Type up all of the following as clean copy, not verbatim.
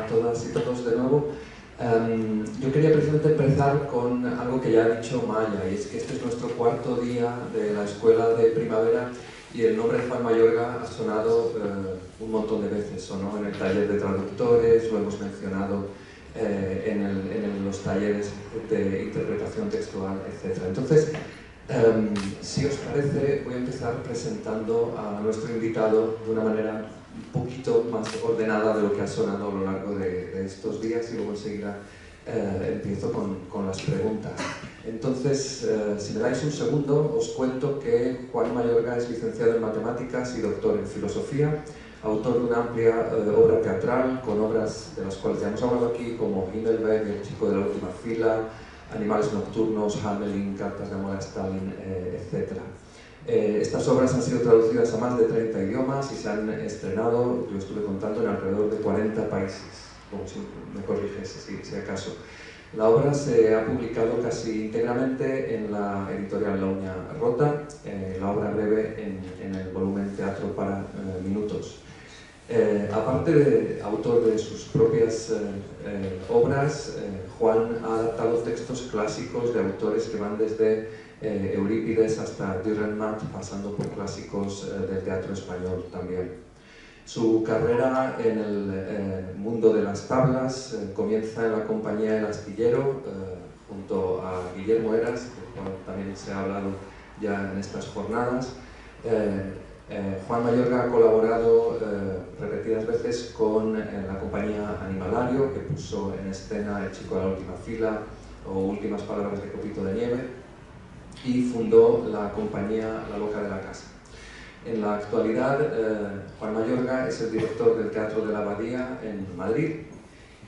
todas y todos de nuevo. Yo quería precisamente empezar con algo que ya ha dicho Maya, y es que este es nuestro cuarto día de la escuela de primavera y el nombre de Juan Mayorga ha sonado un montón de veces. Sonó en el taller de traductores, lo hemos mencionado en los talleres de interpretación textual, etc. Entonces, si os parece, voy a empezar presentando a nuestro invitado de una manera un poquito más ordenada de lo que ha sonado a lo largo de estos días, y luego enseguida empiezo con las preguntas. Entonces, si me dais un segundo, os cuento que Juan Mayorga es licenciado en Matemáticas y doctor en Filosofía, autor de una amplia obra teatral, con obras de las cuales ya hemos hablado aquí, como Himmelberg, El chico de la última fila, Animales nocturnos, Hamelin, Cartas de amor a Stalin, etc. Estas obras han sido traducidas a más de 30 idiomas y se han estrenado, yo estuve contando, en alrededor de 40 países, como si me corriges si acaso. La obra se ha publicado casi íntegramente en la editorial La Uña Rota, la obra breve en el volumen Teatro para minutos. Aparte de autor de sus propias obras, Juan ha adaptado textos clásicos de autores que van desde Eurípides hasta Dürrenmatt, pasando por clásicos del teatro español también. Su carrera en el mundo de las tablas comienza en la compañía El Astillero, junto a Guillermo Heras, del cual también se ha hablado ya en estas jornadas. Juan Mayorga ha colaborado repetidas veces con la compañía Animalario, que puso en escena El chico de la última fila o Últimas palabras de Copito de Nieve, y fundó la compañía La Loca de la Casa. En la actualidad, Juan Mayorga es el director del Teatro de la Abadía en Madrid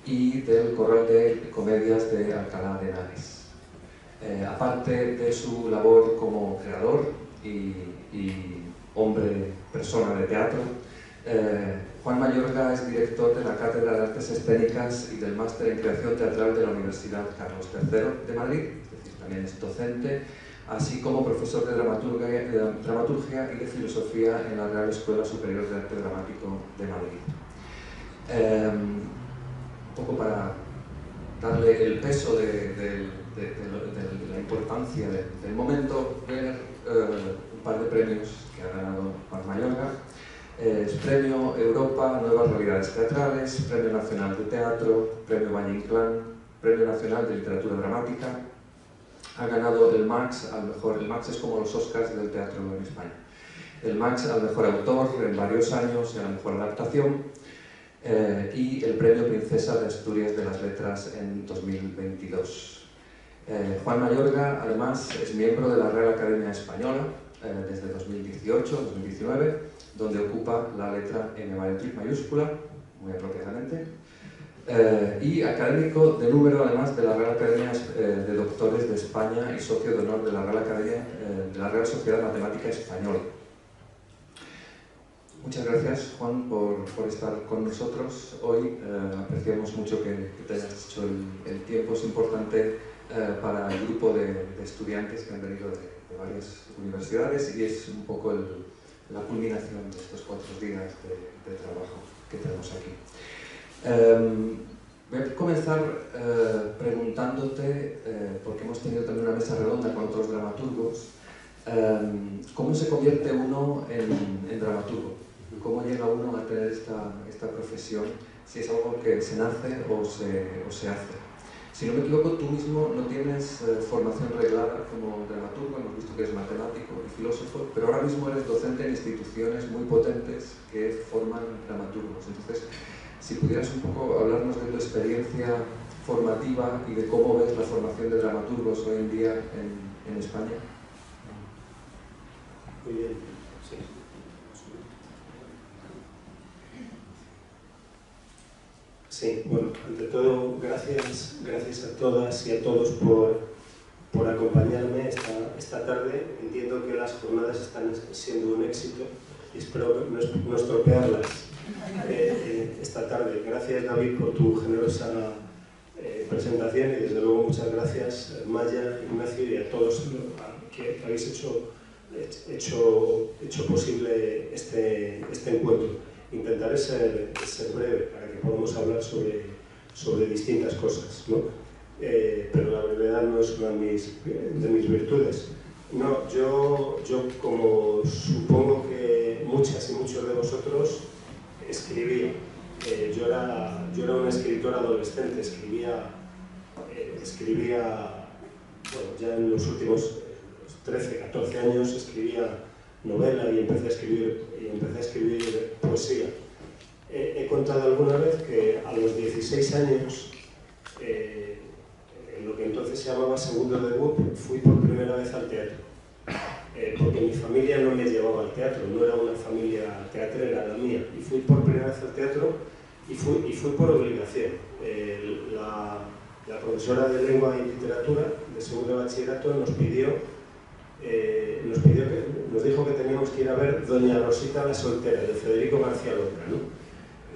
y del Corral de Comedias de Alcalá de Henares. Aparte de su labor como creador y persona de teatro, Juan Mayorga es director de la Cátedra de Artes Escénicas y del Máster en Creación Teatral de la Universidad Carlos III de Madrid, es decir, también es docente, así como profesor de dramaturgia y de filosofía en la Real Escuela Superior de Arte Dramático de Madrid. Un poco para darle el peso de la importancia del momento, ver un par de premios que ha ganado Juan Mayorga. Es Premio Europa Nuevas Realidades Teatrales, Premio Nacional de Teatro, Premio Valle Inclán, Premio Nacional de Literatura Dramática. Ha ganado el Max al mejor, el Max es como los Oscars del teatro en España. El Max al mejor autor en varios años y a la mejor adaptación, y el Premio Princesa de Asturias de las Letras en 2022. Juan Mayorga, además, es miembro de la Real Academia Española desde 2018-2019, donde ocupa la letra M mayúscula, muy apropiadamente, y académico de número, además, de la Real Academia de Doctores de España y socio de honor de la Real Academia de la Real Sociedad Matemática Española. Muchas gracias, Juan, por estar con nosotros hoy. Apreciamos mucho que te hayas hecho el tiempo. Es importante para el grupo de estudiantes que han venido de varias universidades, y es un poco la culminación de estos 4 días de trabajo que tenemos aquí. Voy a comenzar preguntándote, porque hemos tenido también una mesa redonda con otros dramaturgos, ¿cómo se convierte uno en dramaturgo? ¿Cómo llega uno a tener esta profesión? Si es algo que se nace o se hace. Si no me equivoco, tú mismo no tienes formación reglada como dramaturgo, hemos visto que eres matemático y filósofo, pero ahora mismo eres docente en instituciones muy potentes que forman dramaturgos. Entonces, si pudieras un poco hablarnos de tu experiencia formativa y de cómo ves la formación de dramaturgos hoy en día en España. Muy bien, sí. Sí, bueno, ante todo, gracias a todas y a todos por acompañarme esta tarde. Entiendo que las jornadas están siendo un éxito y espero no estropearlas esta tarde. Gracias, David, por tu generosa presentación, y desde luego muchas gracias, Maya, Ignacio, y a todos que habéis hecho posible este encuentro. Intentaré ser breve para que podamos hablar sobre distintas cosas, ¿no? Pero la brevedad no es una de mis virtudes. No, yo como supongo que muchas y muchos de vosotros, escribía. Yo era un escritor adolescente, escribía, bueno, ya en los últimos 13, 14 años escribía novela y empecé a escribir poesía. He contado alguna vez que a los 16 años, en lo que entonces se llamaba segundo debut, fui por primera vez al teatro. Porque mi familia no me llevaba al teatro, no era una familia teatrera la mía. Y fui por primera vez al teatro y fui por obligación. La profesora de lengua y literatura de segundo de bachillerato nos dijo que teníamos que ir a ver Doña Rosita la soltera, de Federico García Lorca, ¿no?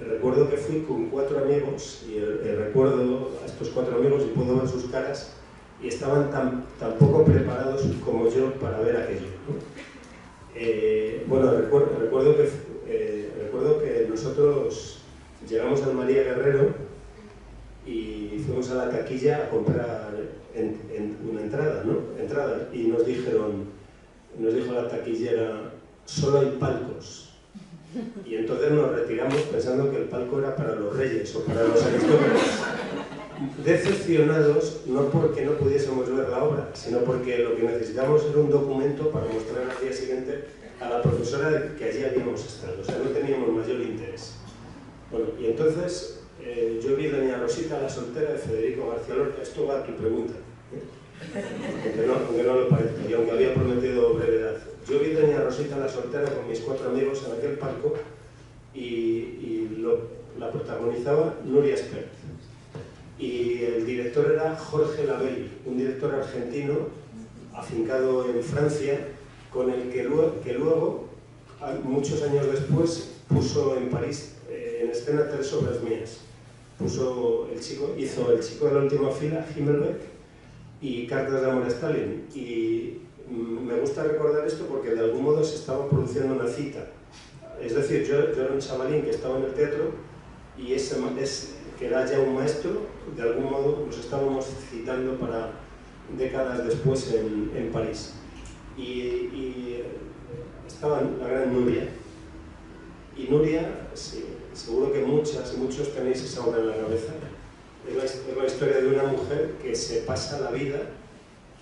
Recuerdo que fui con 4 amigos y recuerdo a estos 4 amigos y puedo ver sus caras y estaban tan poco preparados como yo para ver aquello, ¿no? Bueno, recuerdo que nosotros llegamos al María Guerrero y fuimos a la taquilla a comprar una entrada, ¿no? Y nos dijo la taquillera, solo hay palcos. Y entonces nos retiramos pensando que el palco era para los reyes o para los aristócratas. Decepcionados, no porque no pudiésemos ver la obra, sino porque lo que necesitamos era un documento para mostrar al día siguiente a la profesora que allí habíamos estado. O sea, no teníamos mayor interés. Bueno, y entonces yo vi Doña Rosita la soltera de Federico García Lorca. Esto va a tu pregunta, aunque no lo parezca, y aunque había prometido brevedad. Yo vi Doña Rosita la soltera con mis 4 amigos en aquel palco y la protagonizaba Nuria Espert. Y el director era Jorge Labelli, un director argentino afincado en Francia, con el que luego, muchos años después, puso en París en escena 3 obras mías. Hizo El chico de la última fila, Himmelbeck, y Cartas de amor a Stalin. Y me gusta recordar esto porque de algún modo se estaba produciendo una cita. Es decir, yo era un chavalín que estaba en el teatro y que era ya un maestro, de algún modo nos estábamos citando para décadas después en París. Y estaba la gran Nuria. Y Nuria, sí, seguro que muchas y muchos tenéis esa obra en la cabeza. Es la historia de una mujer que se pasa la vida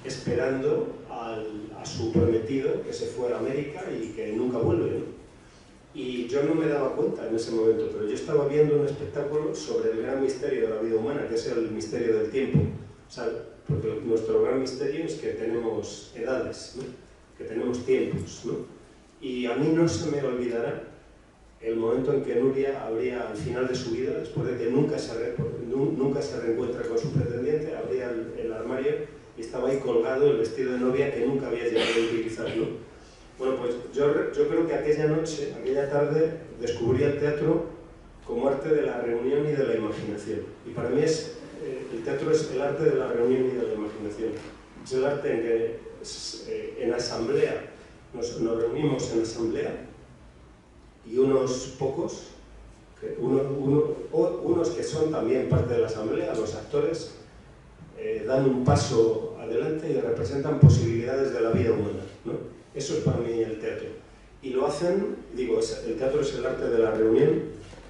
esperando a su prometido que se fue a América y que nunca vuelve, ¿no? Y yo no me daba cuenta en ese momento, pero yo estaba viendo un espectáculo sobre el gran misterio de la vida humana, que es el misterio del tiempo. O sea, porque nuestro gran misterio es que tenemos edades, ¿no? Que tenemos tiempos, ¿no? Y a mí no se me olvidará el momento en que Nuria abría al final de su vida, después de que nunca se reencuentra con su pretendiente, abría el armario y estaba ahí colgado el vestido de novia que nunca había llegado a utilizar, ¿no? Bueno, pues yo creo que aquella tarde, descubrí el teatro como arte de la reunión y de la imaginación. Y para mí el teatro es el arte de la reunión y de la imaginación. Es el arte en que en asamblea, nos reunimos en asamblea y unos pocos, unos que son también parte de la asamblea, los actores, dan un paso adelante y representan posibilidades de la vida humana, ¿no? Eso es para mí el teatro. Y lo hacen, digo, el teatro es el arte de la reunión,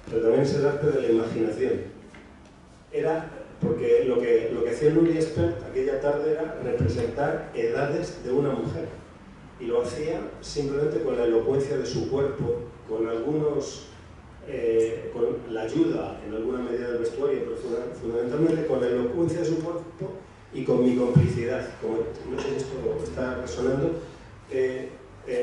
pero también es el arte de la imaginación. Porque lo que hacía Nuria Espert aquella tarde era representar edades de una mujer. Y lo hacía simplemente con la elocuencia de su cuerpo, con la ayuda en alguna medida del vestuario, pero fundamentalmente con la elocuencia de su cuerpo y con mi complicidad. Como, no sé si esto está resonando.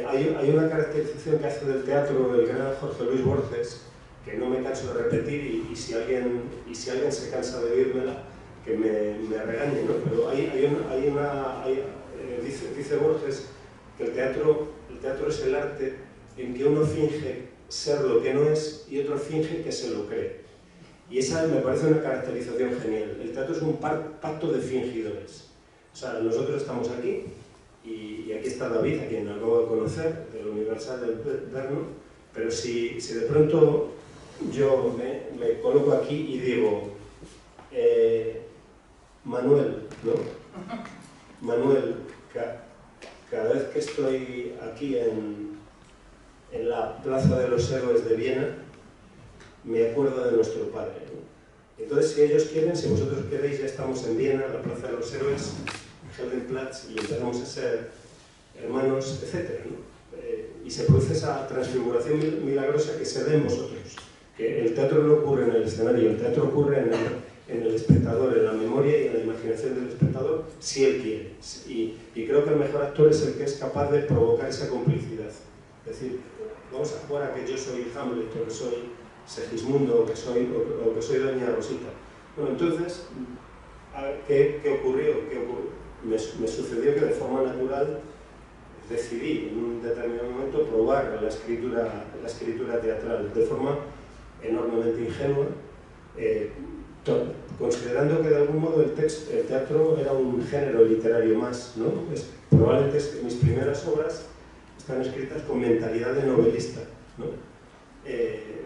Hay una caracterización que hace del teatro el gran Jorge Luis Borges, que no me canso de repetir, y si alguien se cansa de oírmela, que me regañe, ¿no? Pero dice Borges que el teatro es el arte en que uno finge ser lo que no es y otro finge que se lo cree. Y esa me parece una caracterización genial. El teatro es un pacto de fingidores. O sea, nosotros estamos aquí, y aquí está David, a quien acabo de conocer, del Universal del Brno, pero si de pronto yo me coloco aquí y digo, Manuel, ¿no? Manuel, cada vez que estoy aquí en la Plaza de los Héroes de Viena, me acuerdo de nuestro padre, ¿no? Entonces, si ellos quieren, si vosotros queréis, ya estamos en Viena, en la Plaza de los Héroes, Heldenplatz, y empezamos a ser hermanos, etc., ¿no? Y se produce esa transfiguración milagrosa que se ve en vosotros. Que el teatro no ocurre en el escenario, el teatro ocurre en el espectador, en la memoria y en la imaginación del espectador, si él quiere. Y creo que el mejor actor es el que es capaz de provocar esa complicidad. Es decir, vamos a jugar a que yo soy Hamlet, o que soy Segismundo, o que soy Doña Rosita. Bueno, entonces, ¿qué ocurrió? Me sucedió que de forma natural decidí en un determinado momento probar la escritura teatral de forma enormemente ingenua, considerando que de algún modo el teatro era un género literario más, ¿no? Probablemente mis primeras obras están escritas con mentalidad de novelista, ¿no?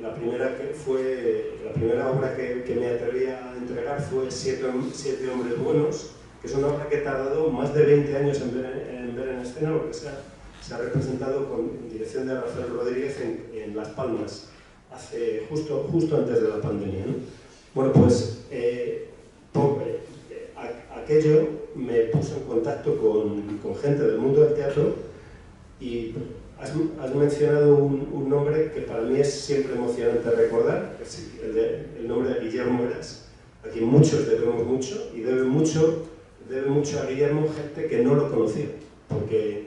La primera obra que me atreví a entregar fue Siete hombres buenos, que es una obra que he tardado más de 20 años en ver en escena, porque se ha representado en dirección de Rafael Rodríguez en Las Palmas, justo antes de la pandemia, ¿no? Bueno, pues aquello me puso en contacto con gente del mundo del teatro, y has mencionado un nombre que para mí es siempre emocionante recordar, que es el nombre de Guillermo Heras, a quien muchos debemos mucho, y debe mucho a Guillermo gente que no lo conocía, porque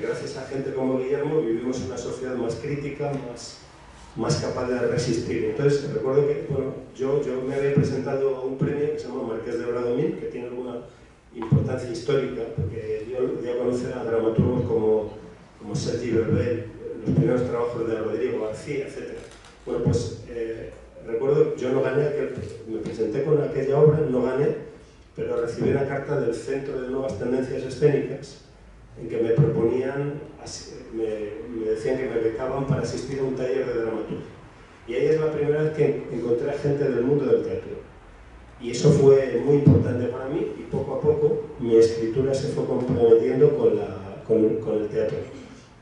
gracias a gente como Guillermo vivimos en una sociedad más crítica, más capaz de resistir. Entonces recuerdo que yo me había presentado a un premio que se llama Marqués de Bradomín, que tiene alguna importancia histórica, porque dio a conocer a dramaturgos como Sergi Verbel, los primeros trabajos de Rodrigo García, etc. Bueno, pues recuerdo, yo no gané, me presenté con aquella obra, no gané, pero recibí una carta del Centro de Nuevas Tendencias Escénicas en que me proponían, me decían que me becaban para asistir a un taller de dramaturgia. Y ahí es la primera vez que encontré a gente del mundo del teatro. Y eso fue muy importante para mí, y poco a poco mi escritura se fue comprometiendo con el teatro.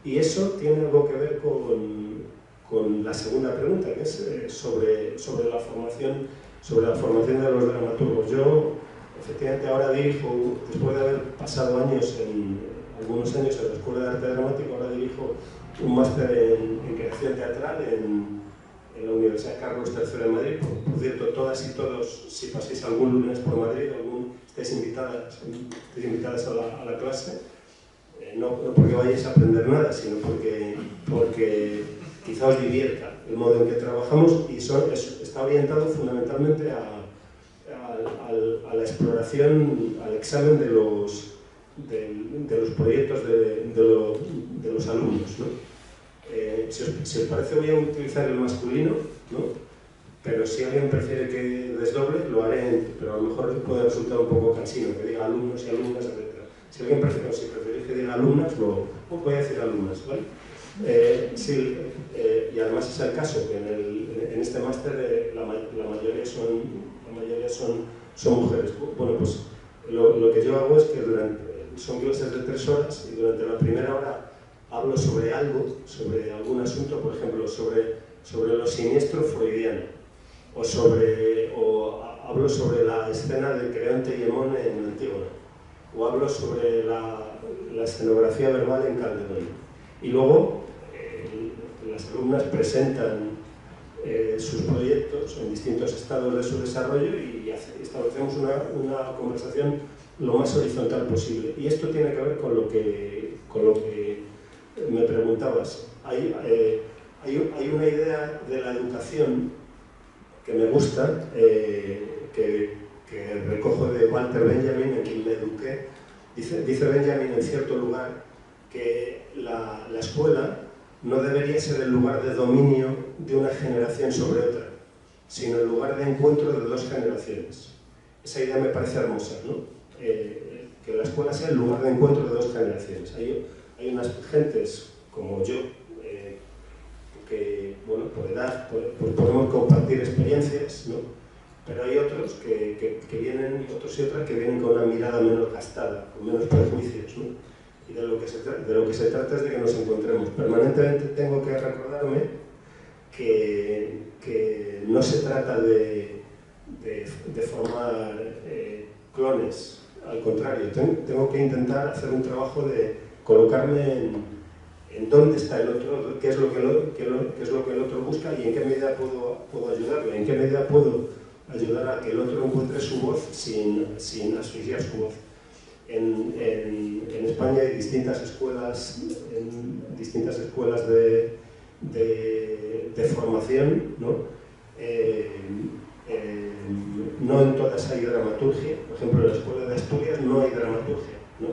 Y eso tiene algo que ver con la segunda pregunta, que es sobre la formación de los dramaturgos. Yo, efectivamente, ahora dirijo, después de haber pasado algunos años en la Escuela de Arte Dramático, ahora dirijo un máster en creación teatral en la Universidad Carlos III de Madrid. Por cierto, todas y todos, si paséis algún lunes por Madrid, estáis invitadas a la clase. No porque vayáis a aprender nada, sino porque quizá os divierta el modo en que trabajamos, y está orientado fundamentalmente a la exploración, al examen de los proyectos de los alumnos, ¿no? Si os parece, voy a utilizar el masculino, ¿no? Pero si alguien prefiere que desdoble, lo haré, pero a lo mejor puede resultar un poco cansino, que diga alumnos y alumnas, etc. Si alguien preferís que diga alumnas, voy a decir alumnas, ¿vale? Sí, y además es el caso que en este máster la mayoría son mujeres. Bueno, pues lo que yo hago es que son clases de 3 horas, y durante la primera hora hablo sobre algún asunto, por ejemplo, sobre lo siniestro freudiano, o hablo sobre la escena de Creonte y Hemón en Antígona, o hablo sobre la escenografía verbal en Calderón. Y luego las alumnas presentan sus proyectos en distintos estados de su desarrollo, y establecemos una conversación lo más horizontal posible. Y esto tiene que ver con lo que me preguntabas. Hay una idea de la educación que me gusta, que recojo de Walter Benjamin, en quien me eduqué. Dice Benjamin en cierto lugar que la escuela no debería ser el lugar de dominio de una generación sobre otra, sino el lugar de encuentro de 2 generaciones. Esa idea me parece hermosa, ¿no? Que la escuela sea el lugar de encuentro de 2 generaciones. Hay unas gentes como yo que bueno, por edad, pues podemos compartir experiencias, ¿no? Pero hay otros que vienen, otros y otras que vienen con una mirada menos gastada, con menos prejuicios, ¿no? Y de lo que se trata es de que nos encontremos. Permanentemente tengo que recordarme que no se trata de formar clones, al contrario, tengo que intentar hacer un trabajo de colocarme en dónde está el otro, qué es lo que el otro busca y en qué medida puedo ayudarle, en qué medida puedo ayudar a que el otro encuentre su voz sin asfixiar su voz. En España hay distintas escuelas de formación, ¿no? No en todas hay dramaturgia. Por ejemplo, en la Escuela de Asturias no hay dramaturgia, ¿no?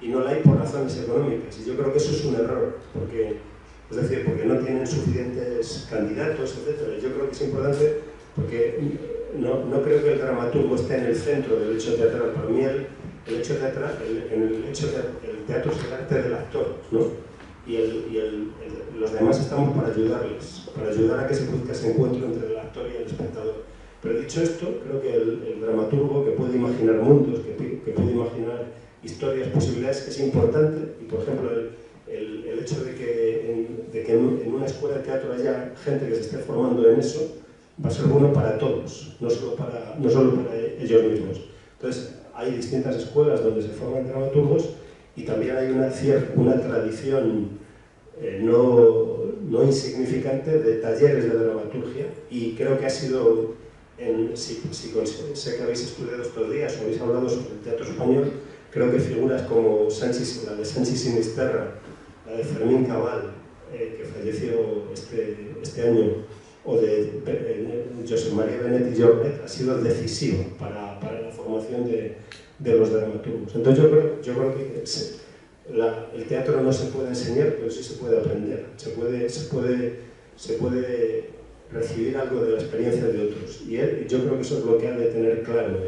Y no la hay por razones económicas. Y yo creo que eso es un error, porque no tienen suficientes candidatos, etc. Yo creo que es importante, porque no creo que el dramaturgo esté en el centro del hecho teatral. Para mí el teatro es el arte del actor, ¿no? Y los demás estamos para ayudarles, para ayudar a que se produzca ese encuentro entre el actor y el espectador. Pero dicho esto, creo que el dramaturgo que puede imaginar mundos, que puede imaginar historias, posibilidades, es importante. Y por ejemplo, el hecho de que en una escuela de teatro haya gente que se esté formando en eso, va a ser bueno para todos, no solo para ellos mismos. Entonces, hay distintas escuelas donde se forman dramaturgos y también hay una tradición no insignificante de talleres de dramaturgia, y creo que ha sido, sé que habéis estudiado estos días o habéis hablado sobre el teatro español, creo que figuras como la de Sanchi Sinisterra, la de Fermín Cabal, que falleció este año, o de Josep María Benet y Jornet, ha sido decisivo para la formación de los dramaturgos. Entonces yo creo que el teatro no se puede enseñar, pero sí se puede aprender. Se puede recibir algo de la experiencia de otros. Y yo creo que eso es lo que ha de tener claro,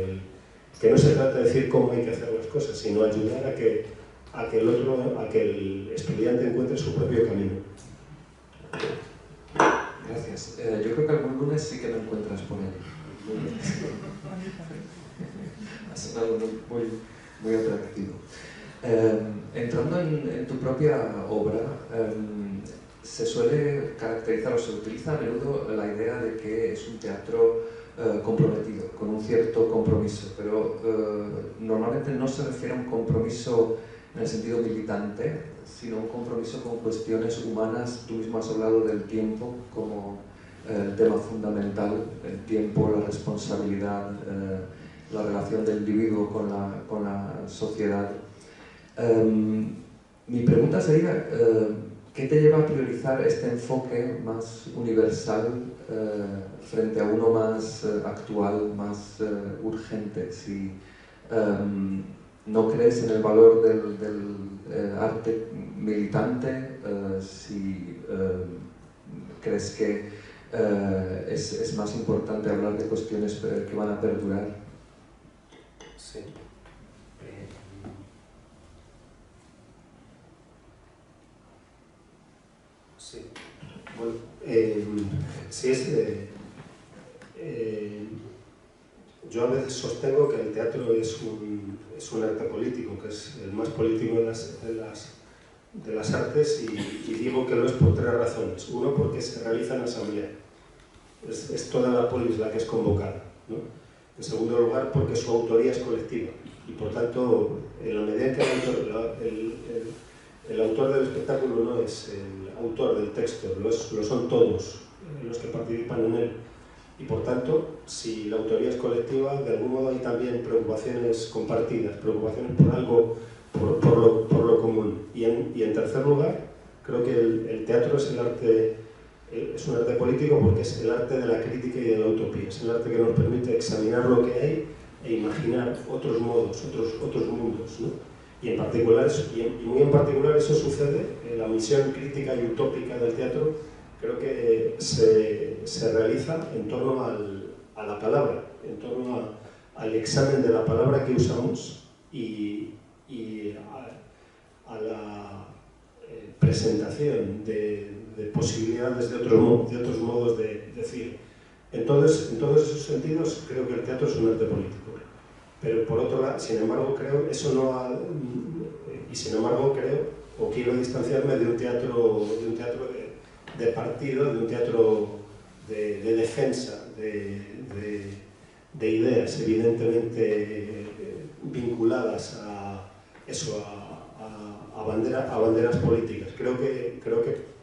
que no se trata de decir cómo hay que hacer las cosas, sino ayudar a que el estudiante encuentre su propio camino. Gracias. Yo creo que algún lunes sí que me encuentras por ahí. Ha sonado muy atractivo. Entrando en tu propia obra, se suele caracterizar o se utiliza a menudo la idea de que es un teatro comprometido, con un cierto compromiso, pero normalmente no se refiere a un compromiso en el sentido militante, sino un compromiso con cuestiones humanas. Tú mismo has hablado del tiempo como el tema fundamental, el tiempo, la responsabilidad, la relación del individuo con la sociedad. Mi pregunta sería, ¿qué te lleva a priorizar este enfoque más universal frente a uno más actual, más urgente? Si no crees en el valor del arte militante, si crees que es más importante hablar de cuestiones que van a perdurar. Sí. Sí. Bueno, yo a veces sostengo que el teatro es un arte político, que es el más político de las artes, y digo que lo es por tres razones. Uno, porque se realiza en asamblea. Es toda la polis la que es convocada, ¿no? En segundo lugar, porque su autoría es colectiva y por tanto, en la medida en que el autor del espectáculo no es el autor del texto, lo son todos los que participan en él, y por tanto, si la autoría es colectiva, de algún modo hay también preocupaciones compartidas, preocupaciones por algo, por lo común. Y en tercer lugar, creo que el teatro es un arte político porque es el arte de la crítica y de la utopía, es el arte que nos permite examinar lo que hay e imaginar otros modos, otros mundos, ¿no? Y muy en particular eso sucede en la misión crítica y utópica del teatro. Creo que se realiza en torno a la palabra, en torno al examen de la palabra que usamos y a la presentación de posibilidades de otros modos de decir. En todos esos sentidos creo que el teatro es un arte político. Pero por otro lado, sin embargo, creo o quiero distanciarme de un teatro de partido, de un teatro de defensa de ideas evidentemente vinculadas a eso, a banderas políticas. Creo que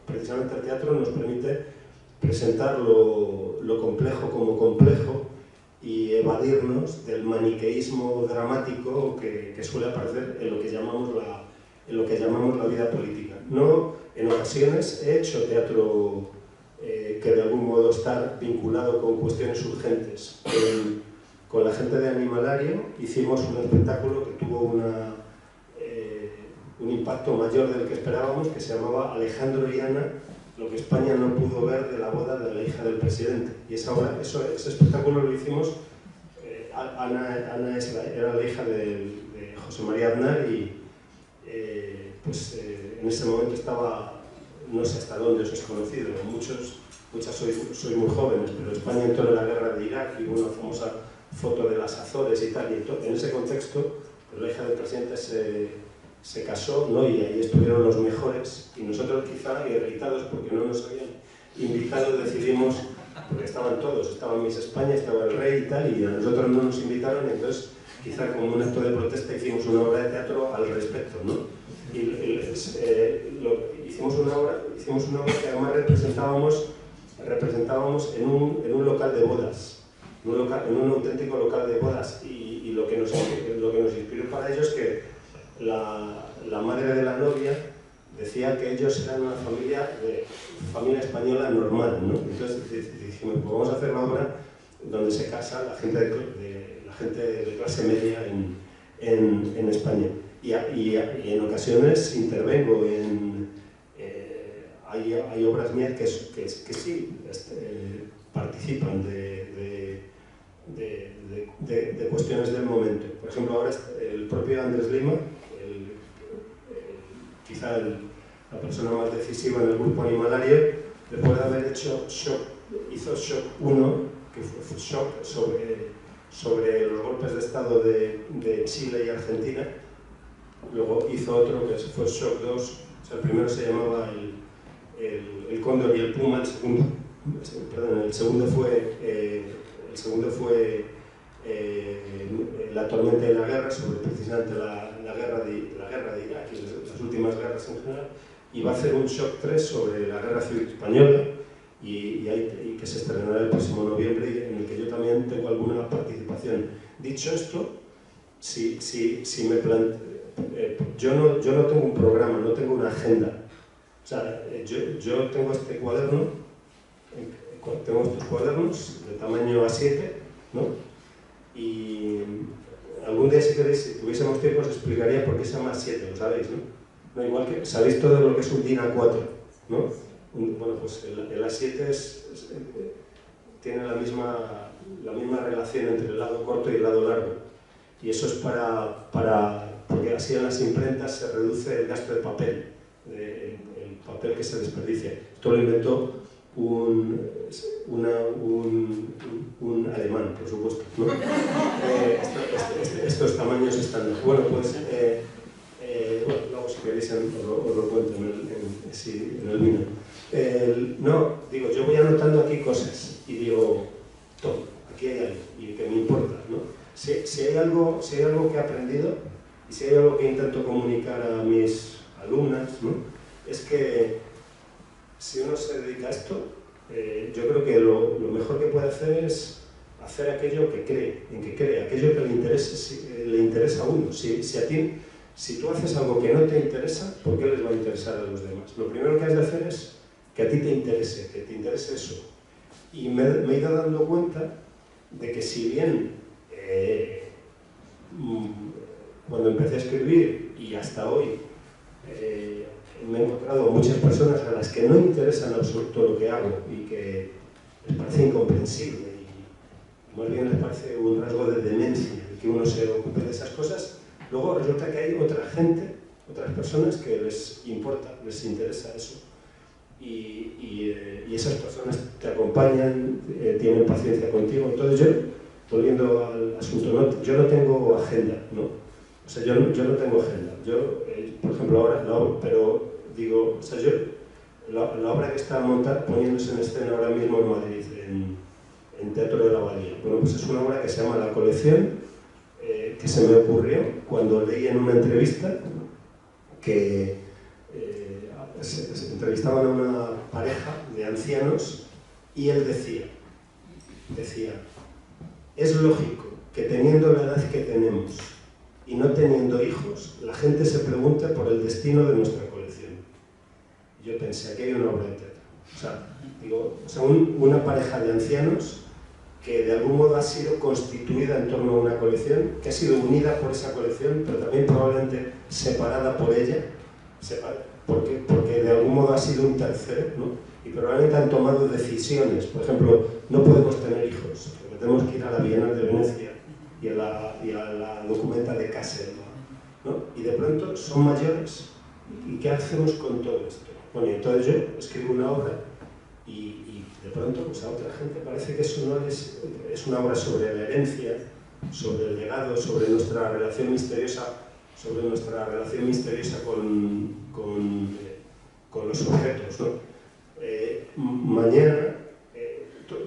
precisamente el teatro nos permite presentar lo complejo como complejo y evadirnos del maniqueísmo dramático que suele aparecer en lo que llamamos la vida política. En ocasiones he hecho teatro que de algún modo está vinculado con cuestiones urgentes. Con la gente de Animalario hicimos un espectáculo que tuvo un impacto mayor del que esperábamos, que se llamaba Alejandro y Ana, lo que España no pudo ver de la boda de la hija del presidente. Y ese espectáculo lo hicimos, Ana era la hija de José María Aznar y en ese momento estaba, no sé hasta dónde os es conocido, muchas sois muy jóvenes, pero España entró en la guerra de Irak y hubo una famosa foto de las Azores y tal, y en ese contexto pues, la hija del presidente se casó, ¿no? Y ahí estuvieron los mejores, y nosotros quizá irritados porque no nos habían invitado decidimos, porque estaban todos, estaba Miss España, estaba el rey y tal, y a nosotros no nos invitaron, y entonces quizá como un acto de protesta hicimos una obra de teatro al respecto, ¿no? Hicimos una obra que además representábamos en un local de bodas, en un auténtico local de bodas, y lo que nos inspiró para ello es que la madre de la novia decía que ellos eran una familia española normal, ¿no? Entonces dijimos, pues vamos a hacer la obra donde se casa la gente de clase media en España. Y en ocasiones intervengo hay obras mías que sí participan de cuestiones del momento. Por ejemplo, ahora el propio Andrés Lima, quizá la persona más decisiva en el grupo Animalario, después de haber hecho hizo Shock 1, que fue Shock sobre los golpes de Estado de Chile y Argentina. Luego hizo otro que fue Shock 2, o sea, el primero se llamaba el Cóndor y el Puma, el segundo fue La tormenta y la guerra, sobre precisamente la guerra de Irak y las últimas guerras en general, y va a hacer un Shock 3 sobre la guerra civil española y que se estrenará el próximo noviembre, en el que yo también tengo alguna participación. Dicho esto, si me planteo, yo no tengo un programa, no tengo una agenda. O sea, yo tengo este cuaderno, tengo estos cuadernos de tamaño A7, ¿no? Y algún día, si queréis, si tuviésemos tiempo, os explicaría por qué se llama A7, lo sabéis, ¿no? No, igual que sabéis todo lo que es un DIN A4, ¿no? Bueno, pues el A7 tiene la misma relación entre el lado corto y el lado largo. Y eso es porque así en las imprentas se reduce el gasto de papel, el papel que se desperdicia. Esto lo inventó un alemán, por supuesto, ¿no? Estos tamaños estándar. Bueno, pues luego si queréis os lo cuento en el vino. No, digo, yo voy anotando aquí cosas y digo, todo, aquí hay algo y que me importa, ¿no? Si hay algo que he aprendido y si hay algo que intento comunicar a mis alumnas, ¿no? Es que si uno se dedica a esto, yo creo que lo mejor que puede hacer es hacer aquello que cree, aquello que le interesa a uno. Si tú haces algo que no te interesa, ¿por qué les va a interesar a los demás? Lo primero que has de hacer es que a ti te interese eso. Y me he ido dando cuenta de que si bien cuando empecé a escribir y hasta hoy me he encontrado muchas personas a las que no interesa en absoluto lo que hago y que les parece incomprensible y más bien les parece un rasgo de demencia que uno se ocupe de esas cosas. Luego resulta que hay otra gente, otras personas que les importa, les interesa eso. y esas personas te acompañan, tienen paciencia contigo. Entonces yo, volviendo al asunto, yo no tengo agenda, ¿no? O sea, yo no tengo agenda. Yo, por ejemplo, ahora, pero digo, o sea, la obra que está poniéndose en escena ahora mismo en Madrid, en Teatro de la Abadía, bueno, pues es una obra que se llama La Colección, que se me ocurrió cuando leí en una entrevista que se entrevistaban a una pareja de ancianos y él decía, es lógico que teniendo la edad que tenemos y no teniendo hijos, la gente se pregunte por el destino de nuestra colección. Yo pensé, aquí hay una obra de teatro. O sea, una pareja de ancianos que de algún modo ha sido constituida en torno a una colección, que ha sido unida por esa colección, pero también probablemente separada por ella, porque de algún modo ha sido un tercero, ¿no? Y probablemente han tomado decisiones. Por ejemplo, no podemos tener hijos, porque tenemos que ir a la Bienal de Venecia y a la Documenta de Kassel, ¿no? Y de pronto son mayores. ¿Y qué hacemos con todo esto? Bueno, y entonces yo escribo una obra y de pronto pues a otra gente parece que eso no es una obra sobre la herencia, sobre el legado, sobre nuestra relación misteriosa, con los objetos, ¿no? Mañana,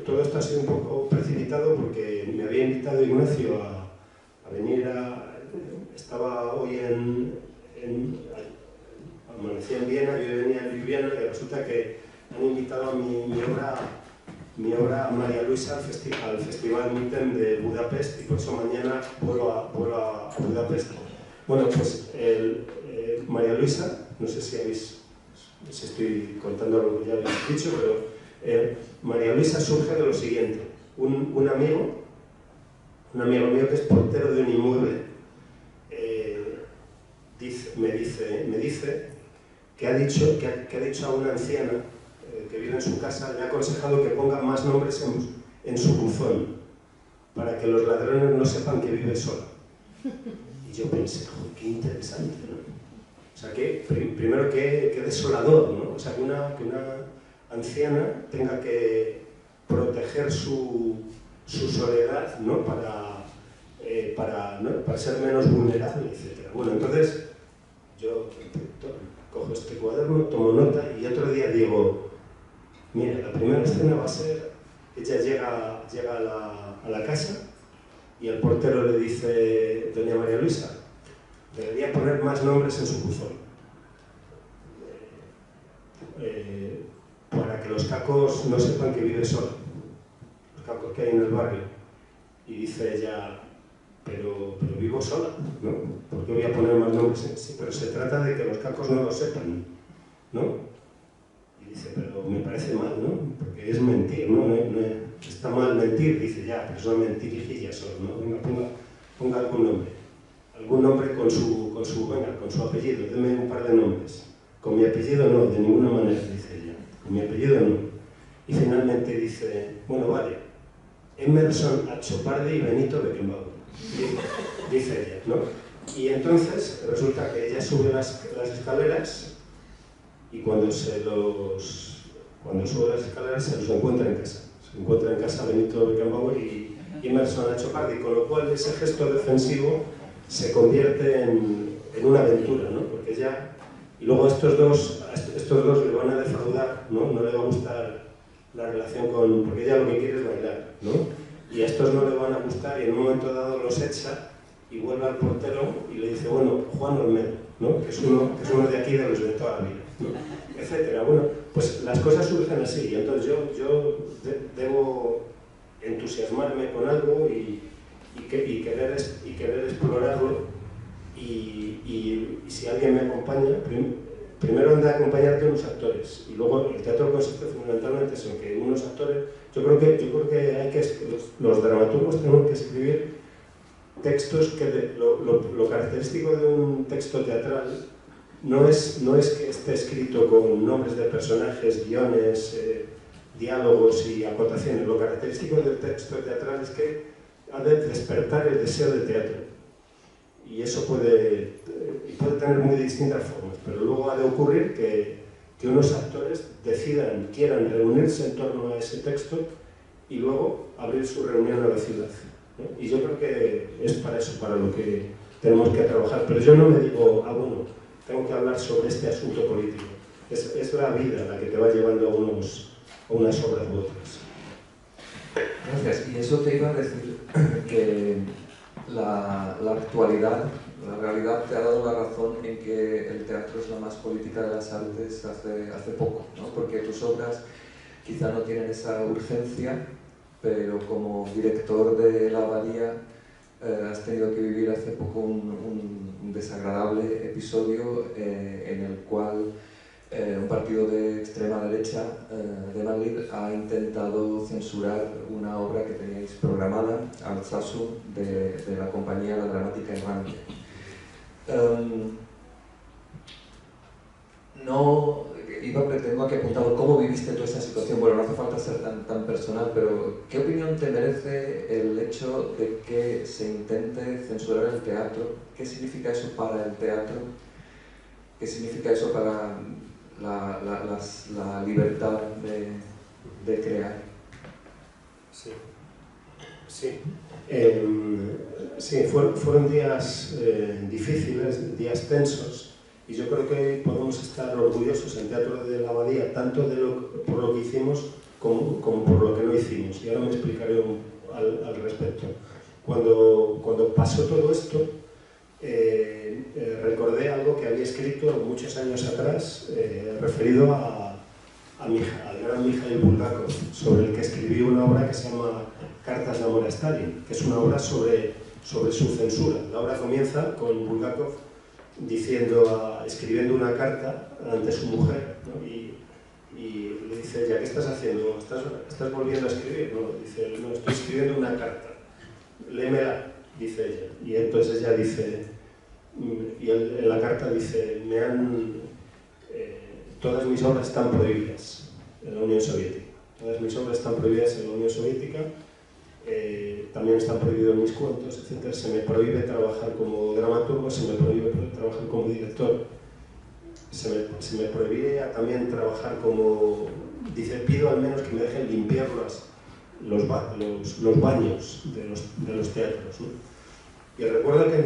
todo esto ha sido un poco precipitado porque me había invitado Ignacio a venir estaba hoy amanecí en Viena, yo venía en Ljubljana y resulta que han invitado a mi obra María Luisa al Festival Mythen de Budapest y por eso mañana vuelo a Budapest. Bueno, pues María Luisa, no sé si estoy contando algo que ya habéis dicho, pero María Luisa surge de lo siguiente. Un amigo mío que es portero de un inmueble me dice que ha dicho a una anciana que vive en su casa, le ha aconsejado que ponga más nombres en su buzón para que los ladrones no sepan que vive sola. Y yo pensé, qué interesante, ¿no? O sea, primero qué desolador, ¿no? O sea, que una anciana tenga que proteger su soledad, ¿no? Para ser menos vulnerable, etc. Bueno, entonces yo cojo este cuaderno, tomo nota y otro día digo, mira, la primera escena va a ser, ella llega a la casa y el portero le dice, doña María Luisa, debería poner más nombres en su buzón para que los cacos no sepan que vive sola, los cacos que hay en el barrio. Y dice ella, pero vivo sola, ¿no? ¿Por qué voy a poner más nombres? Sí, pero se trata de que los cacos no lo sepan, ¿no? Y dice, pero me parece mal, ¿no? Porque es mentir, ¿no? Está mal mentir, dice, ya, pero son mentirijillas solo, ¿no? Venga, ponga algún nombre con su apellido, deme un par de nombres. Con mi apellido no, de ninguna manera, dice ella, con mi apellido no. Y finalmente dice, bueno, vale, Emerson Achopardi y Benito Beckenbauer, dice ella, ¿no? Y entonces resulta que ella sube las escaleras y cuando sube las escaleras se los encuentra en casa. Se encuentra en casa Benito Beckenbauer y Emerson Achopardi, con lo cual ese gesto defensivo se convierte en una aventura, ¿no? Porque ya, y luego estos dos le van a defraudar, ¿no? No le va a gustar la relación porque ella lo que quiere es bailar, ¿no? Y a estos no le van a gustar y en un momento dado los echa y vuelve al portero y le dice, bueno, Juan Olmedo, ¿no? que es uno de aquí de los de toda la vida, ¿no? Etcétera. Bueno, pues las cosas surgen así y entonces yo debo entusiasmarme con algo y querer explorarlo y si alguien me acompaña, primero han de acompañarte unos actores y luego el teatro consiste fundamentalmente en que unos actores, yo creo que los dramaturgos tenemos que escribir textos que lo característico de un texto teatral no es que esté escrito con nombres de personajes, guiones, diálogos y acotaciones. Lo característico del texto teatral es que ha de despertar el deseo de teatro. Y eso puede tener muy distintas formas, pero luego ha de ocurrir que que unos actores quieran reunirse en torno a ese texto y luego abrir su reunión a la ciudad, ¿no? Y yo creo que es para eso, para lo que tenemos que trabajar. Pero yo no me digo, bueno, tengo que hablar sobre este asunto político. Es la vida la que te va llevando a unas obras u otras. Gracias. Y eso te iba a decir, que la actualidad, la realidad te ha dado la razón en que el teatro es la más política de las artes hace poco, ¿no? Porque tus obras quizá no tienen esa urgencia, pero como director de La Abadía has tenido que vivir hace poco un desagradable episodio en el cual un partido de extrema derecha de Madrid ha intentado censurar una obra que teníais programada, Altsasum, de la compañía La Dramática Errante. Tengo aquí apuntado cómo viviste toda esa situación. Bueno, no hace falta ser tan personal, pero ¿qué opinión te merece el hecho de que se intente censurar el teatro? ¿Qué significa eso para el teatro? ¿Qué significa eso para la libertad de crear? Sí, sí. Sí, fueron días difíciles, días tensos, y yo creo que podemos estar orgullosos en Teatro de la Abadía tanto por lo que hicimos como por lo que no hicimos, y ahora me explicaré al respecto. Cuando pasó todo esto, recordé algo que había escrito muchos años atrás, referido al gran Mikhail Bulgakov, sobre el que escribí una obra que se llama Cartas de amor a Stalin, que es una obra sobre su censura. La obra comienza con Bulgakov escribiendo una carta ante su mujer, ¿no? y le dice ella, ¿qué estás haciendo? ¿Estás volviendo a escribir? No, dice, no, estoy escribiendo una carta, léemela, dice ella. Y entonces ella dice, y en la carta dice, todas mis obras están prohibidas en la Unión Soviética. Todas mis obras están prohibidas en la Unión Soviética, también están prohibidos mis cuentos, etc. Se me prohíbe trabajar como dramaturgo, se me prohíbe trabajar como director, se me prohibía también trabajar como... Dice, pido al menos que me dejen limpiar los baños de los teatros, ¿no? Y recuerdo que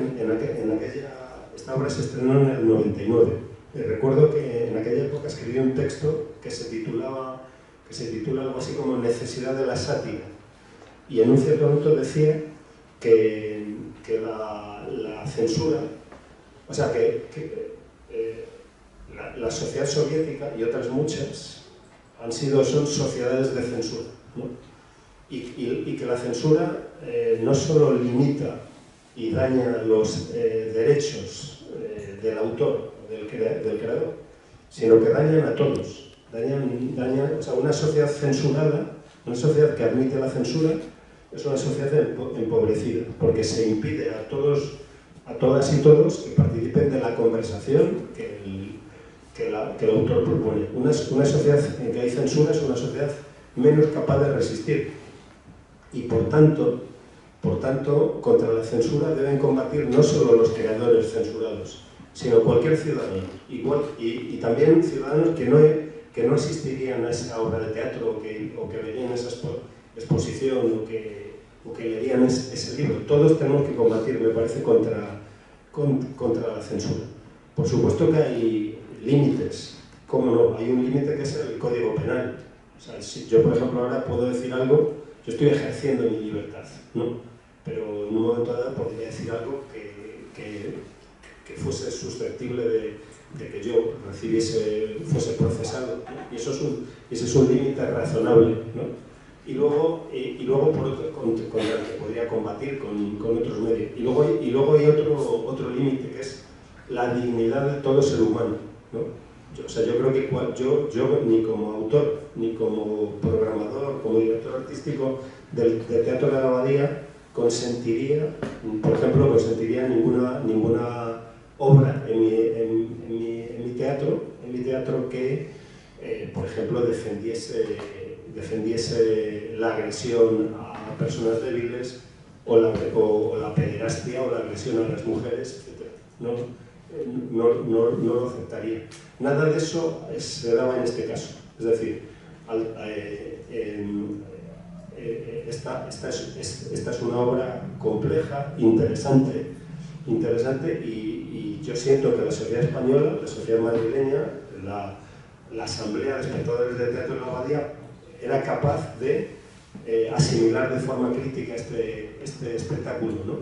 esta obra se estrenó en el 99. Y recuerdo que en aquella época escribí un texto que se titula algo así como Necesidad de la sátira. Y en un cierto momento decía que la censura, o sea, la sociedad soviética y otras muchas son sociedades de censura, ¿no? Y que la censura no solo limita y daña los derechos del autor, del creador, sino que dañan a todos. O sea, una sociedad censurada, una sociedad que admite la censura, es una sociedad empobrecida, porque se impide a todas y todos que participen de la conversación que el autor propone. Una sociedad en que hay censura es una sociedad menos capaz de resistir, y por tanto, contra la censura deben combatir no solo los creadores censurados, sino cualquier ciudadano, y también ciudadanos que no asistirían a esa obra de teatro o que verían esa exposición o que leerían ese libro. Todos tenemos que combatir, me parece, contra la censura. Por supuesto que hay límites, ¿cómo no? Hay un límite que es el Código Penal. O sea, si yo, por ejemplo, ahora puedo decir algo, yo estoy ejerciendo mi libertad, ¿no? Pero en un momento dado podría decir algo que fuese susceptible de que yo fuese procesado, ¿no? Y ese es un límite razonable, ¿no? Y luego por otro, contra el que podría combatir con otros medios. Y luego hay otro límite, que es la dignidad de todo ser humano, ¿no? Yo creo que yo ni como autor, ni como programador, como director artístico del Teatro de la Abadía, consentiría ninguna obra en mi teatro que, por ejemplo, defendiese la agresión a personas débiles o la pederastia o la agresión a las mujeres, etc. ¿No? no lo aceptaría. Nada de eso se daba en este caso. Es decir, esta es una obra compleja, interesante y yo siento que la sociedad española, la sociedad madrileña, la asamblea de espectadores de teatro de la Abadía era capaz de asimilar de forma crítica este espectáculo, ¿no?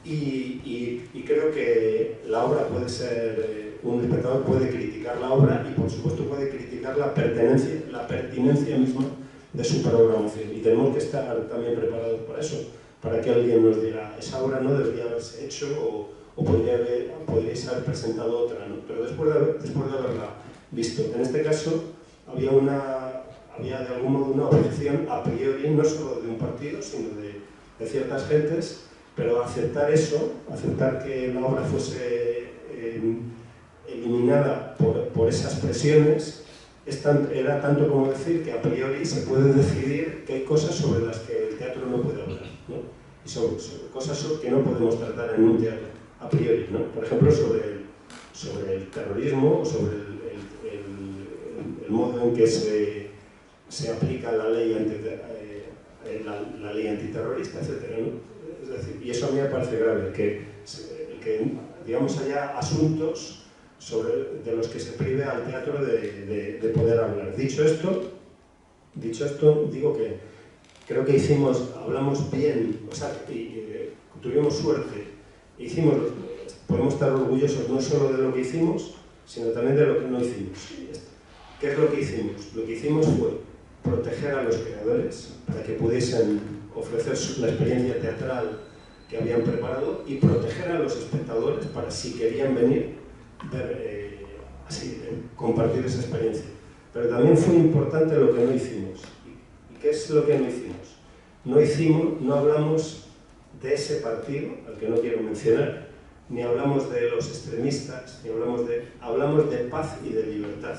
Y creo que la obra puede ser, un espectador puede criticar la obra y por supuesto puede criticar la pertinencia misma de su programación, y tenemos que estar también preparados para eso, para que alguien nos diga esa obra no debería haberse hecho o podríais haber presentado otra, ¿no? Pero después de haberla visto. En este caso había de algún modo una objeción a priori, no solo de un partido, sino de ciertas gentes, pero aceptar eso, aceptar que la obra fuese eliminada por esas presiones, era tanto como decir que a priori se puede decidir que hay cosas sobre las que el teatro no puede hablar, ¿no? Y sobre cosas que no podemos tratar en un teatro, a priori, ¿no? Por ejemplo, sobre el terrorismo o sobre el modo en que se aplica la ley antiterrorista, etc., ¿no? Es decir, y eso a mí me parece grave, que digamos, haya asuntos de los que se prive al teatro de poder hablar. Dicho esto, digo que creo que hablamos bien, o sea, tuvimos suerte, podemos estar orgullosos no solo de lo que hicimos, sino también de lo que no hicimos. ¿Qué es lo que hicimos? Lo que hicimos fue proteger a los creadores para que pudiesen ofrecer la experiencia teatral que habían preparado y proteger a los espectadores para, si querían venir, compartir esa experiencia. Pero también fue importante lo que no hicimos. ¿Y qué es lo que no hicimos? No hablamos de ese partido, al que no quiero mencionar, ni hablamos de los extremistas, hablamos de paz y de libertad.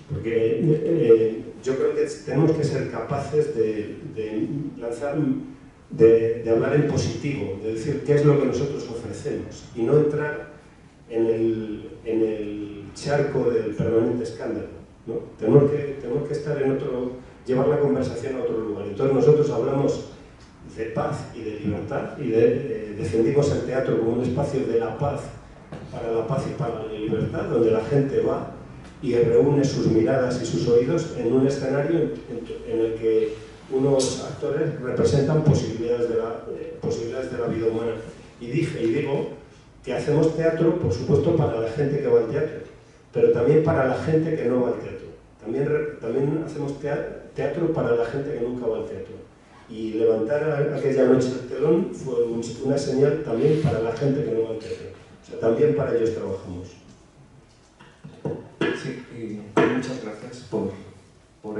Porque yo creo que tenemos que ser capaces de hablar en positivo, de decir qué es lo que nosotros ofrecemos y no entrar en el charco del permanente escándalo, ¿no? Tenemos que estar llevar la conversación a otro lugar. Entonces nosotros hablamos de paz y de libertad y defendimos el teatro como un espacio de la paz y para la libertad, donde la gente va y reúne sus miradas y sus oídos en un escenario en el que unos actores representan posibilidades de la vida humana. Y digo que hacemos teatro, por supuesto, para la gente que va al teatro, pero también para la gente que no va al teatro. También hacemos teatro para la gente que nunca va al teatro. Y levantar aquella noche el telón fue una señal también para la gente que no va al teatro. O sea, también para ellos trabajamos. Sí, y muchas gracias por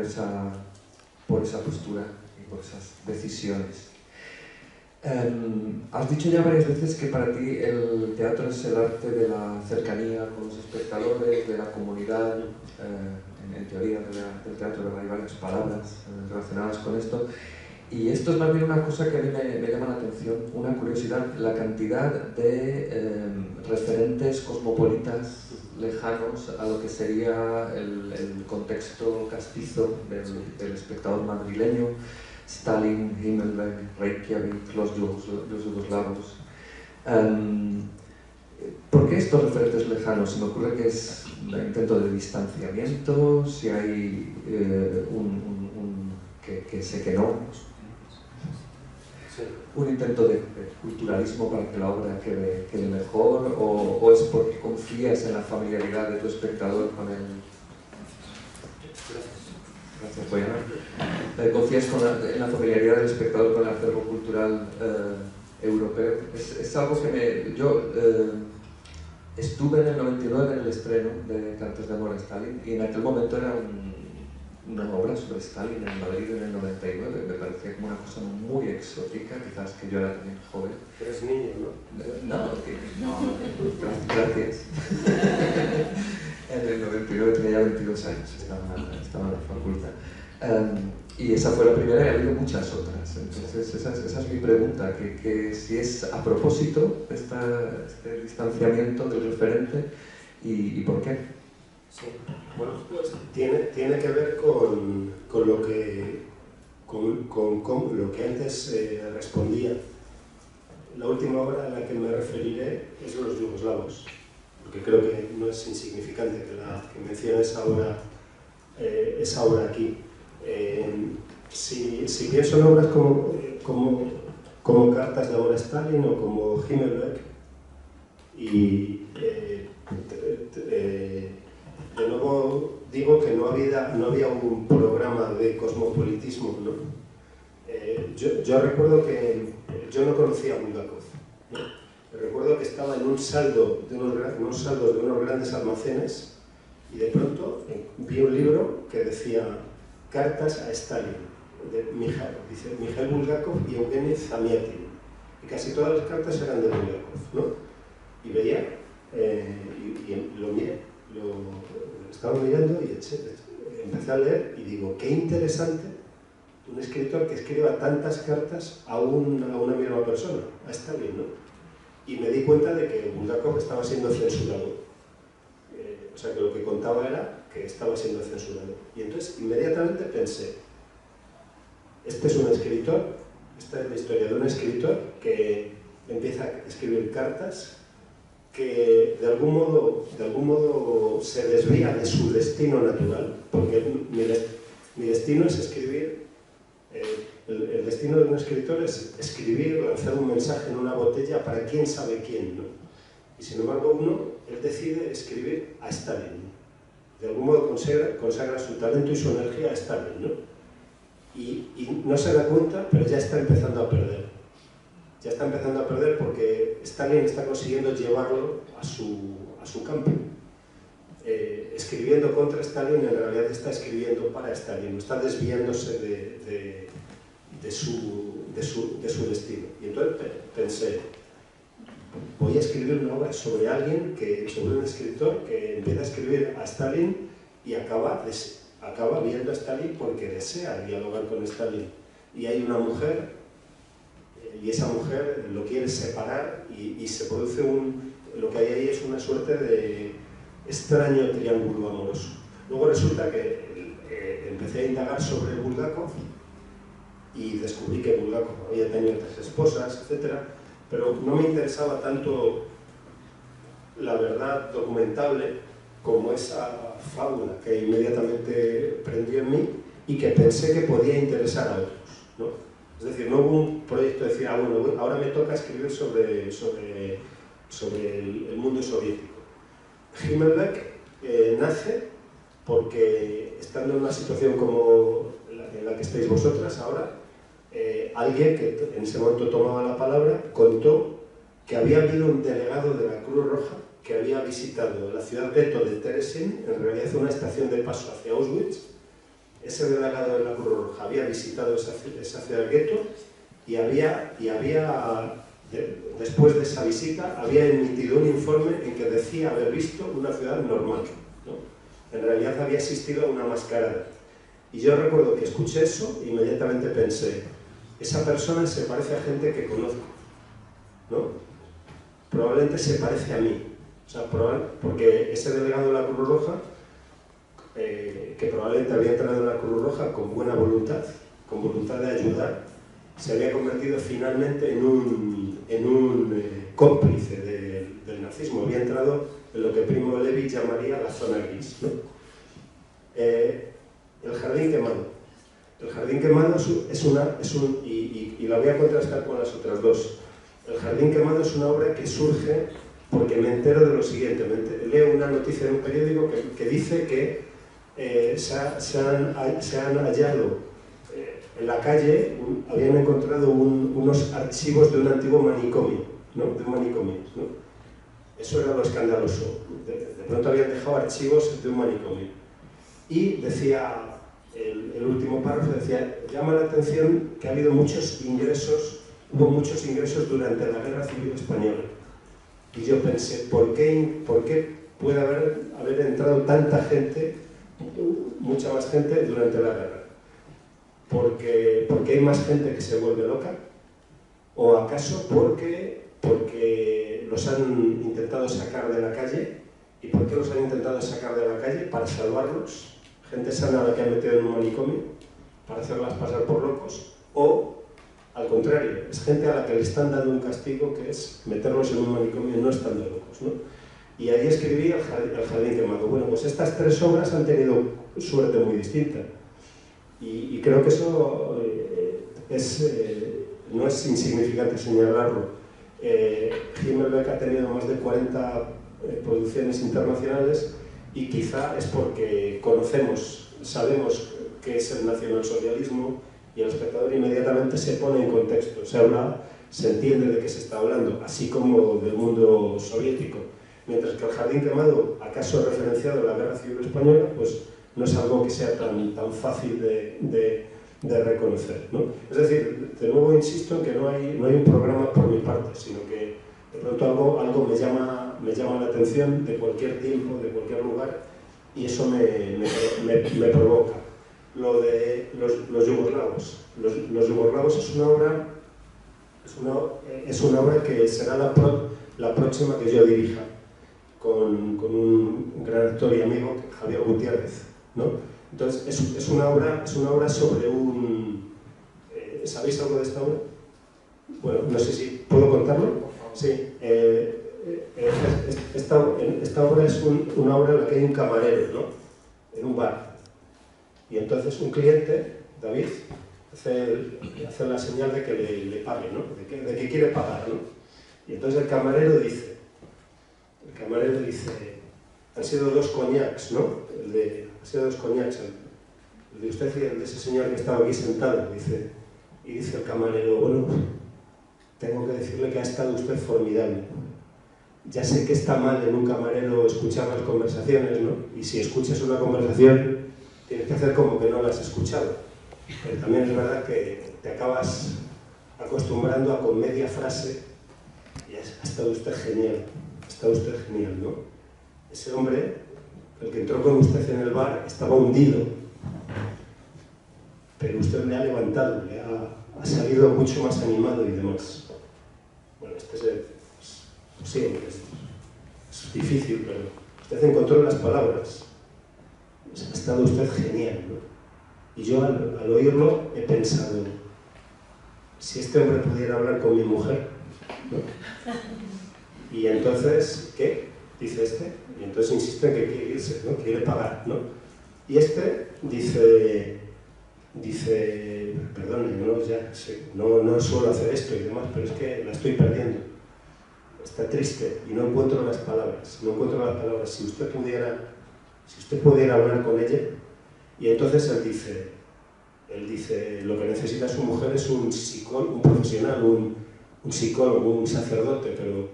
esa postura y por esas decisiones. Has dicho ya varias veces que para ti el teatro es el arte de la cercanía con los espectadores, de la comunidad. En teoría del teatro hay varias palabras relacionadas con esto. Y esto es más bien una cosa que a mí me llama la atención, una curiosidad, la cantidad de referentes cosmopolitas lejanos a lo que sería el contexto castizo del espectador madrileño. Stalin, Himmelberg, Reykjavik, los yugoslavos. ¿Por qué estos referentes lejanos? Se me ocurre que es un intento de distanciamiento, si hay que sé que no, un intento de culturalismo para que la obra quede mejor, o es porque confías en la familiaridad de tu espectador con el... Gracias, Boyana. ¿Confías en la familiaridad del espectador con el acervo cultural europeo? Es algo que yo estuve en el 99 en el estreno de Cartas de amor a Stalin, y en aquel momento era una obra sobre Stalin en Madrid en el 99. Me parecía como una cosa muy exótica, quizás que yo era también joven. Eres niño, ¿no? No, gracias. En el 99 tenía ya 22 años, estaba en la facultad. Y esa fue la primera, y ha habido muchas otras. Entonces esa es mi pregunta, que si es a propósito este distanciamiento del referente y por qué. Sí, bueno, pues tiene que ver con lo que antes respondía. La última obra a la que me referiré es Los yugoslavos, porque creo que no es insignificante que mencione esa obra aquí. Si pienso en obras como Cartas de amor a Stalin o como Himmelberg, y de nuevo digo que no había un programa de cosmopolitismo, ¿no? Yo recuerdo que yo no conocía a Bulgakov, ¿no? Recuerdo que estaba en un saldo de unos saldos de unos grandes almacenes y de pronto vi un libro que decía Cartas a Stalin, de Mikhail Bulgakov y Eugeni Zamyatin, y casi todas las cartas eran de Bulgakov, ¿no? Y veía, y lo miré, lo estaba mirando y empecé a leer y digo, qué interesante un escritor que escriba tantas cartas a una misma persona, a Stalin, ¿no? Y me di cuenta de que Bulgakov estaba siendo censurado. O sea, que lo que contaba era que estaba siendo censurado. Y entonces inmediatamente pensé, este es un escritor, esta es la historia de un escritor que empieza a escribir cartas que de algún modo se desvía de su destino natural, porque mi destino es escribir, el destino de un escritor es escribir, lanzar un mensaje en una botella para quién sabe quién, ¿no? Y sin embargo él decide escribir a Stalin, de algún modo consagra su talento y su energía a Stalin, ¿no? Y no se da cuenta, pero ya está empezando a perder. Ya está empezando a perder porque Stalin está consiguiendo llevarlo a su campo. Escribiendo contra Stalin, en realidad está escribiendo para Stalin, está desviándose de su destino. Y entonces pensé, voy a escribir una obra sobre sobre un escritor que empieza a escribir a Stalin y acaba viendo a Stalin porque desea dialogar con Stalin. Y hay una mujer, y esa mujer lo quiere separar y se produce lo que hay ahí es una suerte de extraño triángulo amoroso. Luego resulta que empecé a indagar sobre Bulgakov y descubrí que Bulgakov había tenido 3 esposas, etc. Pero no me interesaba tanto la verdad documentable como esa fábula que inmediatamente prendió en mí y que pensé que podía interesar a otros, ¿no? Es decir, no hubo un proyecto de decir, bueno, ahora me toca escribir sobre el mundo soviético. Himmelberg nace porque, estando en una situación como en la que estáis vosotras ahora, alguien que en ese momento tomaba la palabra contó que había habido un delegado de la Cruz Roja que había visitado la ciudad gueto de Terezín, en realidad una estación de paso hacia Auschwitz. Ese delegado de la Cruz Roja había visitado esa ciudad gueto y después de esa visita había emitido un informe en que decía haber visto una ciudad normal, ¿no? En realidad había asistido a una mascarada. Y yo recuerdo que escuché eso e inmediatamente pensé, esa persona se parece a gente que conozco, ¿no? Probablemente se parece a mí. O sea, porque ese delegado de la Cruz Roja, que probablemente había entrado en la Cruz Roja con buena voluntad, con voluntad de ayudar, se había convertido finalmente en un cómplice del nazismo. Había entrado en lo que Primo Levi llamaría la zona gris, ¿no? El jardín quemado. El jardín quemado y la voy a contrastar con las otras dos. El jardín quemado es una obra que surge porque me entero de lo siguiente. Leo una noticia en un periódico que dice que se han hallado en la calle, habían encontrado unos archivos de un antiguo manicomio, ¿no? De un manicomio, ¿no? Eso era lo escandaloso. De pronto habían dejado archivos de un manicomio. Y decía, el último párrafo decía, llama la atención que hubo muchos ingresos durante la Guerra Civil Española. Y yo pensé, ¿por qué puede haber entrado tanta gente, mucha más gente, durante la guerra? porque hay más gente que se vuelve loca, o acaso porque los han intentado sacar de la calle. ¿Y por qué los han intentado sacar de la calle? Para salvarlos, gente sana a la que han metido en un manicomio, para hacerlas pasar por locos, o al contrario, es gente a la que le están dando un castigo que es meterlos en un manicomio no estando locos, ¿no? Y ahí escribí El jardín quemado. Bueno, pues estas tres obras han tenido suerte muy distinta. Y creo que eso no es insignificante señalarlo. Himmelbeck ha tenido más de 40 producciones internacionales y quizá es porque sabemos qué es el nacionalsocialismo y el espectador inmediatamente se pone en contexto, se entiende de qué se está hablando, así como del mundo soviético. Mientras que El jardín quemado, acaso referenciado a la Guerra Civil Española, pues no es algo que sea tan fácil de reconocer, ¿no? Es decir, de nuevo insisto en que no hay un programa por mi parte, sino que de pronto algo me llama la atención de cualquier tiempo, de cualquier lugar, y eso me provoca. Lo de los yugoslavos. Los yugoslavos es una obra que será la próxima que yo dirija, con un gran actor y amigo, Javier Gutiérrez, ¿no? Entonces, es una obra sobre un... ¿Sabéis algo de esta obra? Bueno, no sé si puedo contarlo. Sí. Esta obra es una obra en la que hay un camarero, ¿no? En un bar. Y entonces un cliente, David, hace la señal de que le pague, ¿no? De que quiere pagar, ¿no? Y entonces el camarero dice, han sido 2 coñacs, ¿no? Han sido 2 coñacs, el de usted y el de ese señor que estaba aquí sentado, dice. Y dice el camarero, bueno, tengo que decirle que ha estado usted formidable. Ya sé que está mal en un camarero escuchar las conversaciones, ¿no? Y si escuchas una conversación, tienes que hacer como que no la has escuchado. Pero también es verdad que te acabas acostumbrando a con media frase y ha estado usted genial, ¿no? Ese hombre, el que entró con usted en el bar, estaba hundido, pero usted le ha levantado, ha salido mucho más animado y demás. Bueno, sí, es difícil, pero usted encontró las palabras. Ha estado usted genial, ¿no? Y yo al oírlo he pensado, si este hombre pudiera hablar con mi mujer, ¿no? Y entonces, ¿qué? Dice este, y entonces insiste en que quiere irse, ¿no? Quiere pagar, ¿no? Y este dice, perdón, no suelo hacer esto y demás, pero es que la estoy perdiendo. Está triste y no encuentro las palabras, Si usted pudiera hablar con ella. Y entonces él dice, lo que necesita su mujer es un psicólogo, un profesional, un psicólogo, un sacerdote, pero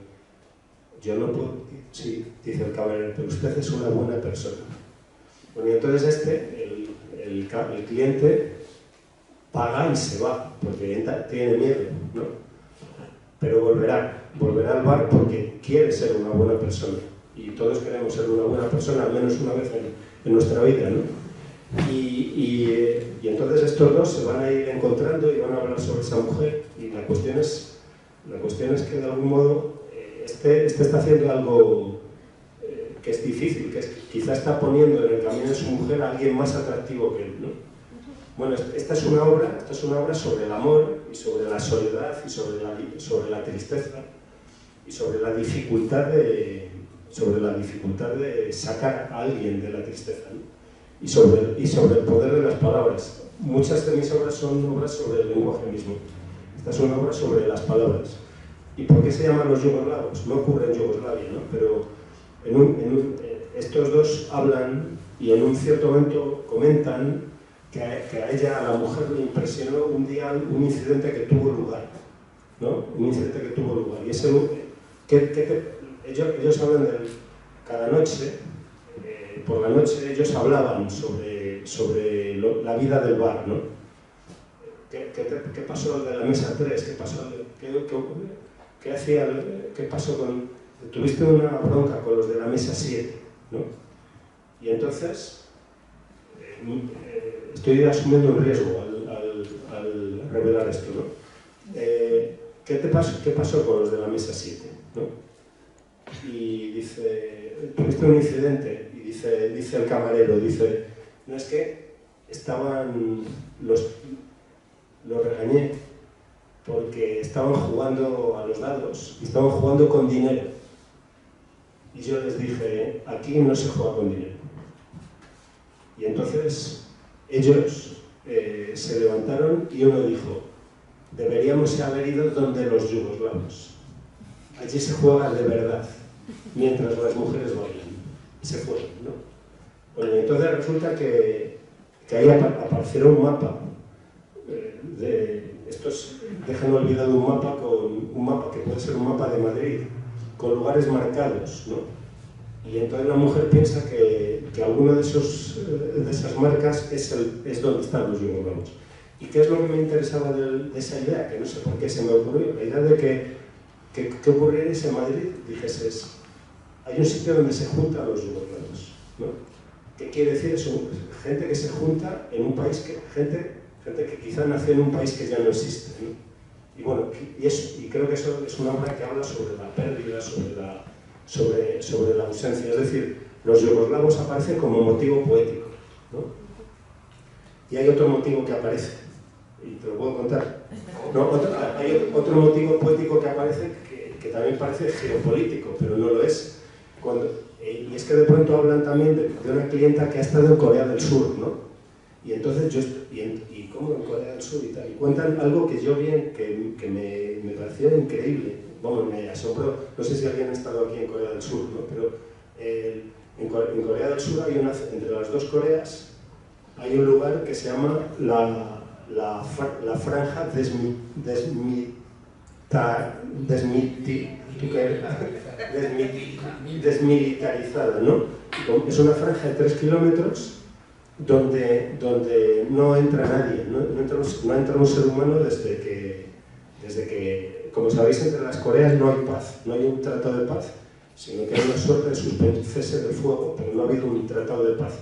yo no puedo. Sí, dice el camarero, pero usted es una buena persona. Bueno, y entonces el cliente paga y se va, porque tiene miedo, ¿no? Pero volverá al bar porque quiere ser una buena persona. Y todos queremos ser una buena persona, al menos una vez en nuestra vida, ¿no? Y entonces estos dos se van a ir encontrando y van a hablar sobre esa mujer. Y la cuestión es que de algún modo este está haciendo algo que es difícil, que quizá está poniendo en el camino de su mujer a alguien más atractivo que él, ¿no? Bueno, esta es una obra sobre el amor y sobre la soledad y sobre la tristeza y sobre la dificultad de sacar a alguien de la tristeza, ¿no? y sobre el poder de las palabras. Muchas de mis obras son obras sobre el lenguaje mismo. Esta es una obra sobre las palabras. ¿Y por qué se llaman los yugoslavos? No ocurre en Yugoslavia, ¿no? Pero estos dos hablan y en un cierto momento comentan que a ella, a la mujer, le impresionó un día un incidente que tuvo lugar, ¿no? Un incidente que tuvo lugar. Y ellos hablan de cada noche, por la noche ellos hablaban sobre la vida del bar, ¿no? ¿Qué pasó de la mesa 3? ¿Qué pasó? ¿Qué pasó con...? Tuviste una bronca con los de la mesa 7, ¿no? Y entonces estoy asumiendo un riesgo revelar esto, ¿no? ¿Qué pasó con los de la mesa 7? ¿No? Y dice, tuviste un incidente, y dice el camarero, dice, no, es que los regañé porque estaban jugando a los dados y estaban jugando con dinero. Y yo les dije, aquí no se juega con dinero. Y entonces ellos se levantaron y uno dijo, deberíamos haber ido donde los yugoslavos. Allí se juega de verdad, mientras las mujeres bailan. Y se fueron, ¿no? Bueno, entonces resulta que ahí aparecieron un mapa. Estos dejan olvidado un mapa que puede ser un mapa de Madrid, con lugares marcados, ¿no? Y entonces la mujer piensa que alguno de esas marcas es donde están los yugoslavos. ¿Y qué es lo que me interesaba de esa idea? Que no sé por qué se me ocurrió. La idea de que ocurriese en Madrid, dijese, hay un sitio donde se juntan los yugoslavos, ¿no? ¿Qué quiere decir eso? Gente que se junta en un país gente que quizá nació en un país que ya no existe, ¿no? Y bueno, y creo que eso es una obra que habla sobre la pérdida, sobre la ausencia. Es decir, los yugoslavos aparecen como motivo poético, ¿no? Y hay otro motivo que aparece, y te lo puedo contar. No, hay otro motivo poético que aparece que también parece geopolítico, pero no lo es. Y es que de pronto hablan también de una clienta que ha estado en Corea del Sur, ¿no? Y entonces y cómo en Corea del Sur y tal, y cuentan algo que yo vi que me pareció increíble, bueno, me asombró. No sé si alguien ha estado aquí en Corea del Sur, ¿no? Pero en Corea del Sur entre las dos Coreas hay un lugar que se llama la franja desmilitarizada, ¿no? Es una franja de 3 kilómetros donde no entra nadie, no entra un ser humano desde que, como sabéis, entre las Coreas no hay paz, no hay un tratado de paz, sino que hay una suerte de cese del fuego, pero no ha habido un tratado de paz.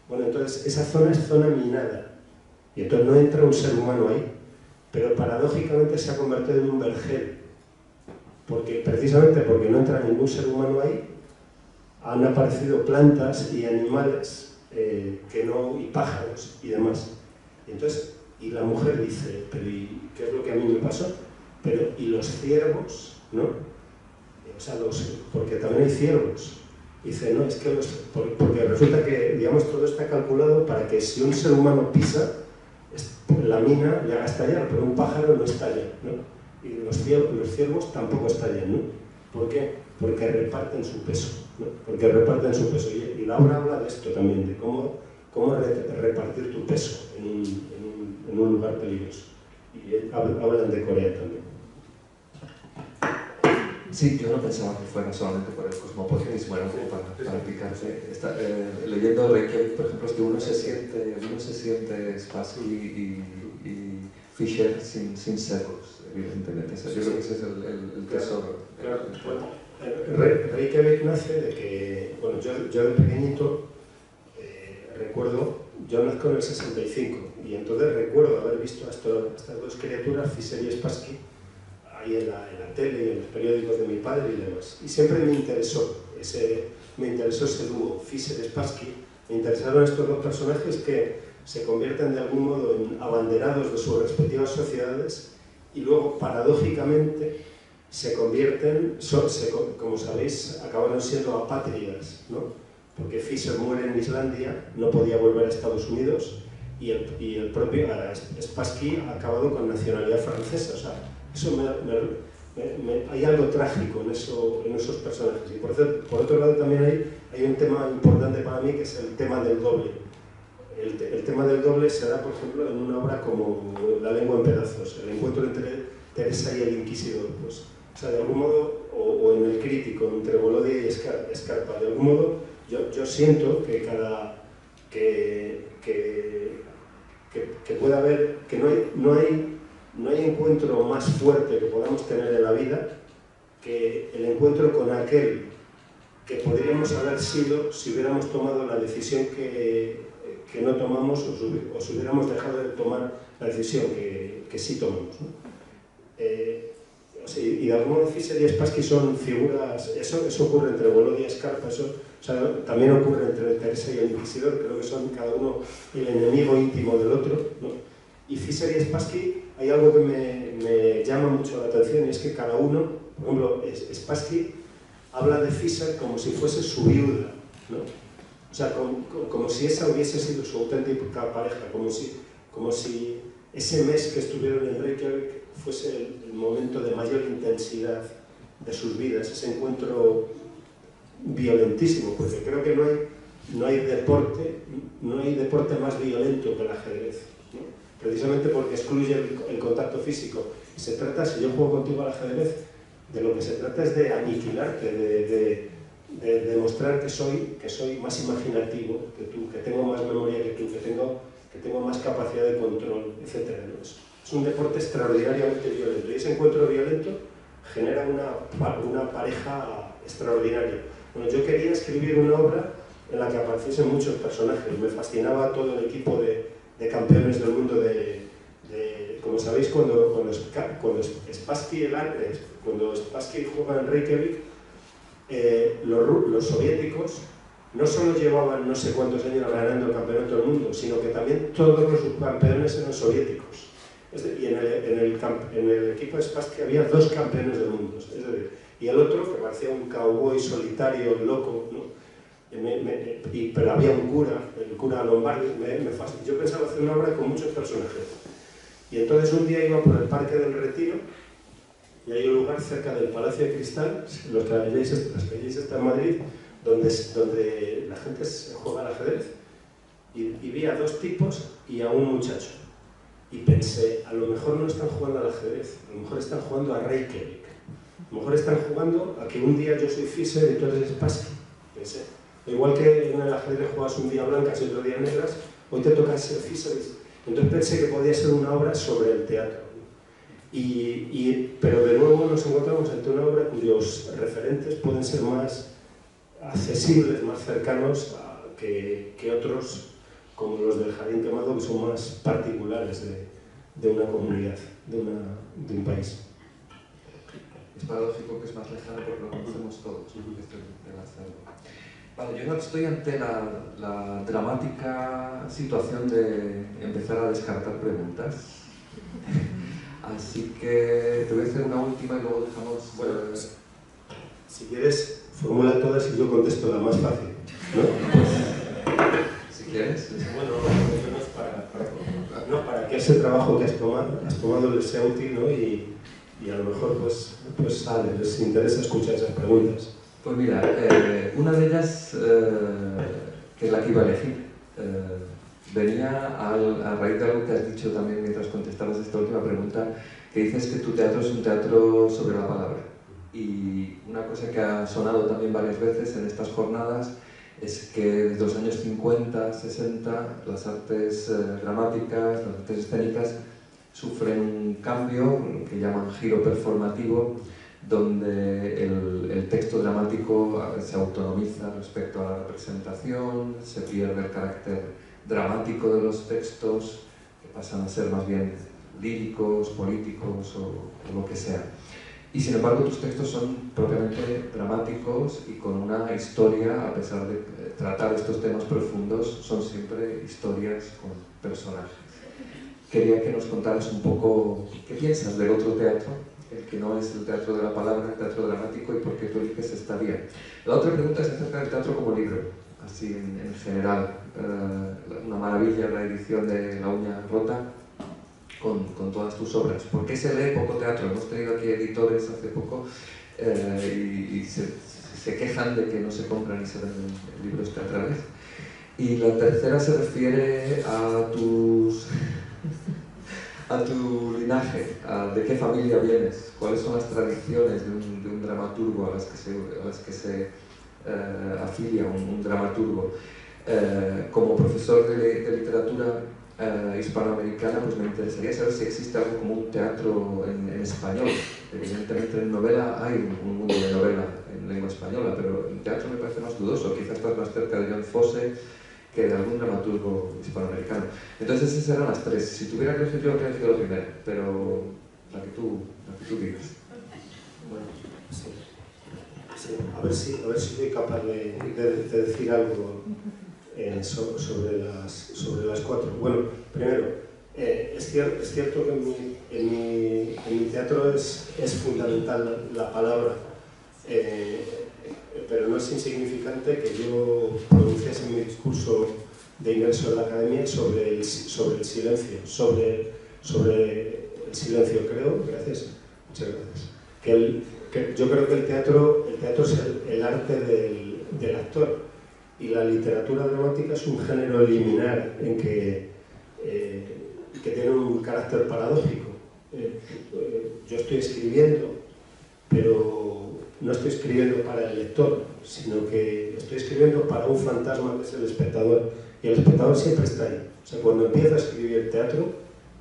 Bueno, entonces esa zona es zona minada, y entonces no entra un ser humano ahí, pero paradójicamente se ha convertido en un vergel, precisamente porque no entra ningún ser humano ahí, han aparecido plantas y animales y pájaros y demás. Y la mujer dice, pero ¿y qué es lo que a mí me pasó? Pero, ¿y los ciervos? ¿No? O sea, porque también hay ciervos. Dice, no, es que porque resulta que, digamos, todo está calculado para que si un ser humano pisa, la mina le haga estallar, pero un pájaro no estalla, ¿no? Y los ciervos tampoco estallan, ¿no? ¿Por qué? Porque reparten su peso, ¿no? Porque reparten su peso. Y la obra habla de esto también, de cómo repartir tu peso en un lugar peligroso. Y hablan de Corea también. Sí, yo no pensaba que fuera solamente por el cosmopolitismo, era como para picarse. Leyendo Reykjavik, por ejemplo, es que uno se siente Spassky y Fischer sin serlos, evidentemente. O sea, yo creo que ese es el tesoro. Claro, bueno, Reykjavik nace de que, bueno, yo de pequeñito recuerdo, yo nazco en el 65, y entonces recuerdo haber visto a estas dos criaturas, Fischer y Spassky, ahí en la tele y en los periódicos de mi padre y demás. Y siempre me interesó ese dúo, Fischer-Spassky. Me interesaron estos dos personajes que se convierten de algún modo en abanderados de sus respectivas sociedades y luego, paradójicamente, se convierten, como sabéis, acabaron siendo apátridas, ¿no? Porque Fischer muere en Islandia, no podía volver a Estados Unidos, y el propio Spassky ha acabado con nacionalidad francesa. O sea, eso hay algo trágico en esos personajes. Y por otro lado también hay un tema importante para mí, que es el tema del doble. El tema del doble se da, por ejemplo, en una obra como La lengua en pedazos, el encuentro entre Teresa y el inquisidor. Pues, o sea, de algún modo, o en El crítico, entre Volodya y Scarpa, de algún modo yo siento que que pueda haber, que no hay encuentro más fuerte que podamos tener en la vida que el encuentro con aquel que podríamos haber sido si hubiéramos tomado la decisión que no tomamos, o si hubiéramos dejado de tomar la decisión que que sí tomamos, ¿no? O sea, y de algún modo Fischer y Spassky son figuras, eso ocurre entre Volodya y Scarpa, o sea, también ocurre entre Teresa y el Inquisidor, creo que son cada uno el enemigo íntimo del otro, ¿no? Y Fischer y Spassky, hay algo que me llama mucho la atención, y es que cada uno, por ejemplo, Spassky habla de Fischer como si fuese su viuda, ¿no? O sea, como si esa hubiese sido su auténtica pareja, como si ese mes que estuvieron en Reykjavik fuese el momento de mayor intensidad de sus vidas, ese encuentro violentísimo, porque creo que no hay deporte más violento que el ajedrez, ¿no? Precisamente porque excluye el contacto físico. Se trata, si yo juego contigo al ajedrez, de lo que se trata es de aniquilarte, de demostrar que soy más imaginativo que tú, que tengo más memoria que tú, que tengo más capacidad de control, etc., ¿no? Es un deporte extraordinariamente violento, y ese encuentro violento genera una pareja extraordinaria. Bueno, yo quería escribir una obra en la que apareciesen muchos personajes. Me fascinaba todo el equipo de campeones del mundo como sabéis, cuando Spassky juega en Reykjavik, los soviéticos no solo llevaban no sé cuántos años ganando el campeonato del mundo, sino que también todos los subcampeones eran soviéticos. Y en el equipo de Spassky había 2 campeones del mundo. Es decir, y el otro, que parecía un cowboy solitario, loco, ¿no? Pero había un cura, el cura Lombardi, yo pensaba hacer una obra con muchos personajes. Y entonces un día iba por el Parque del Retiro, y hay un lugar cerca del Palacio de Cristal, los que hayáis estado en Madrid, donde la gente juega al ajedrez. Y vi a 2 tipos y a un muchacho. Y pensé, a lo mejor no están jugando al ajedrez, a lo mejor están jugando a Reykjavik. A lo mejor están jugando a que un día yo soy Fischer y tú eres Spassky. Pensé. Igual que en el ajedrez juegas un día blancas y otro día negras, hoy te toca ser Fischer. Entonces pensé que podía ser una obra sobre el teatro. Pero de nuevo nos encontramos ante una obra cuyos referentes pueden ser más accesibles, más cercanos que otros, como los del Jardín Quemado, que son más particulares de una comunidad, de un país. Es paradójico que es más lejano porque lo conocemos todos, Vale, yo no estoy ante la dramática situación de empezar a descartar preguntas. Así que te voy a hacer una última y luego dejamos... Bueno, si quieres, formula todas y yo contesto la más fácil, ¿no? Si quieres. Bueno, no, para que ese trabajo que has tomado les sea útil, ¿no? Y a lo mejor pues les interesa escuchar esas preguntas. Pues mira, una de ellas, que es la que iba a elegir, venía a raíz de algo que has dicho también mientras contestabas esta última pregunta, que dices que tu teatro es un teatro sobre la palabra. Y una cosa que ha sonado también varias veces en estas jornadas es que desde los años 50, 60, las artes dramáticas, las artes escénicas, sufren un cambio que llaman giro performativo, donde el texto dramático se autonomiza respecto a la representación, se pierde el carácter dramático de los textos, que pasan a ser más bien líricos, políticos o lo que sea. Y sin embargo tus textos son propiamente dramáticos y con una historia, a pesar de tratar estos temas profundos, son siempre historias con personajes. Quería que nos contaras un poco qué piensas del otro teatro, el que no es el teatro de la palabra, el teatro dramático, y por qué tú eliges esta vía. La otra pregunta es acerca del teatro como libro, así en general. Una maravilla la edición de La Uña Rota con todas tus obras. ¿Por qué se lee poco teatro? Hemos tenido aquí editores hace poco y se quejan de que no se compran y se venden libros teatrales. Y la tercera se refiere a tu linaje, de qué familia vienes, cuáles son las tradiciones de un dramaturgo a las que se afilia un dramaturgo. Como profesor de literatura hispanoamericana, pues me interesaría saber si existe algo como un teatro en español. Evidentemente en novela hay un mundo de novela en lengua española, pero en teatro me parece más dudoso. Quizás estás más cerca de John Fosse que de algún dramaturgo hispanoamericano. Entonces esas eran las tres. Si tuviera que elegir yo, habría elegido la primera, pero la que tú digas. Bueno, sí. Sí, a ver si soy capaz de decir algo sobre las cuatro. Bueno, primero, es cierto que en mi teatro es fundamental la palabra, pero no es insignificante que yo pronunciase mi discurso de ingreso en la academia sobre el silencio, sobre el silencio, creo, gracias, muchas gracias, yo creo que el teatro es el arte del actor, y la literatura dramática es un género liminar en que tiene un carácter paradójico. Yo estoy escribiendo, pero no estoy escribiendo para el lector, sino que estoy escribiendo para un fantasma que es el espectador, y el espectador siempre está ahí. O sea, cuando empiezo a escribir teatro,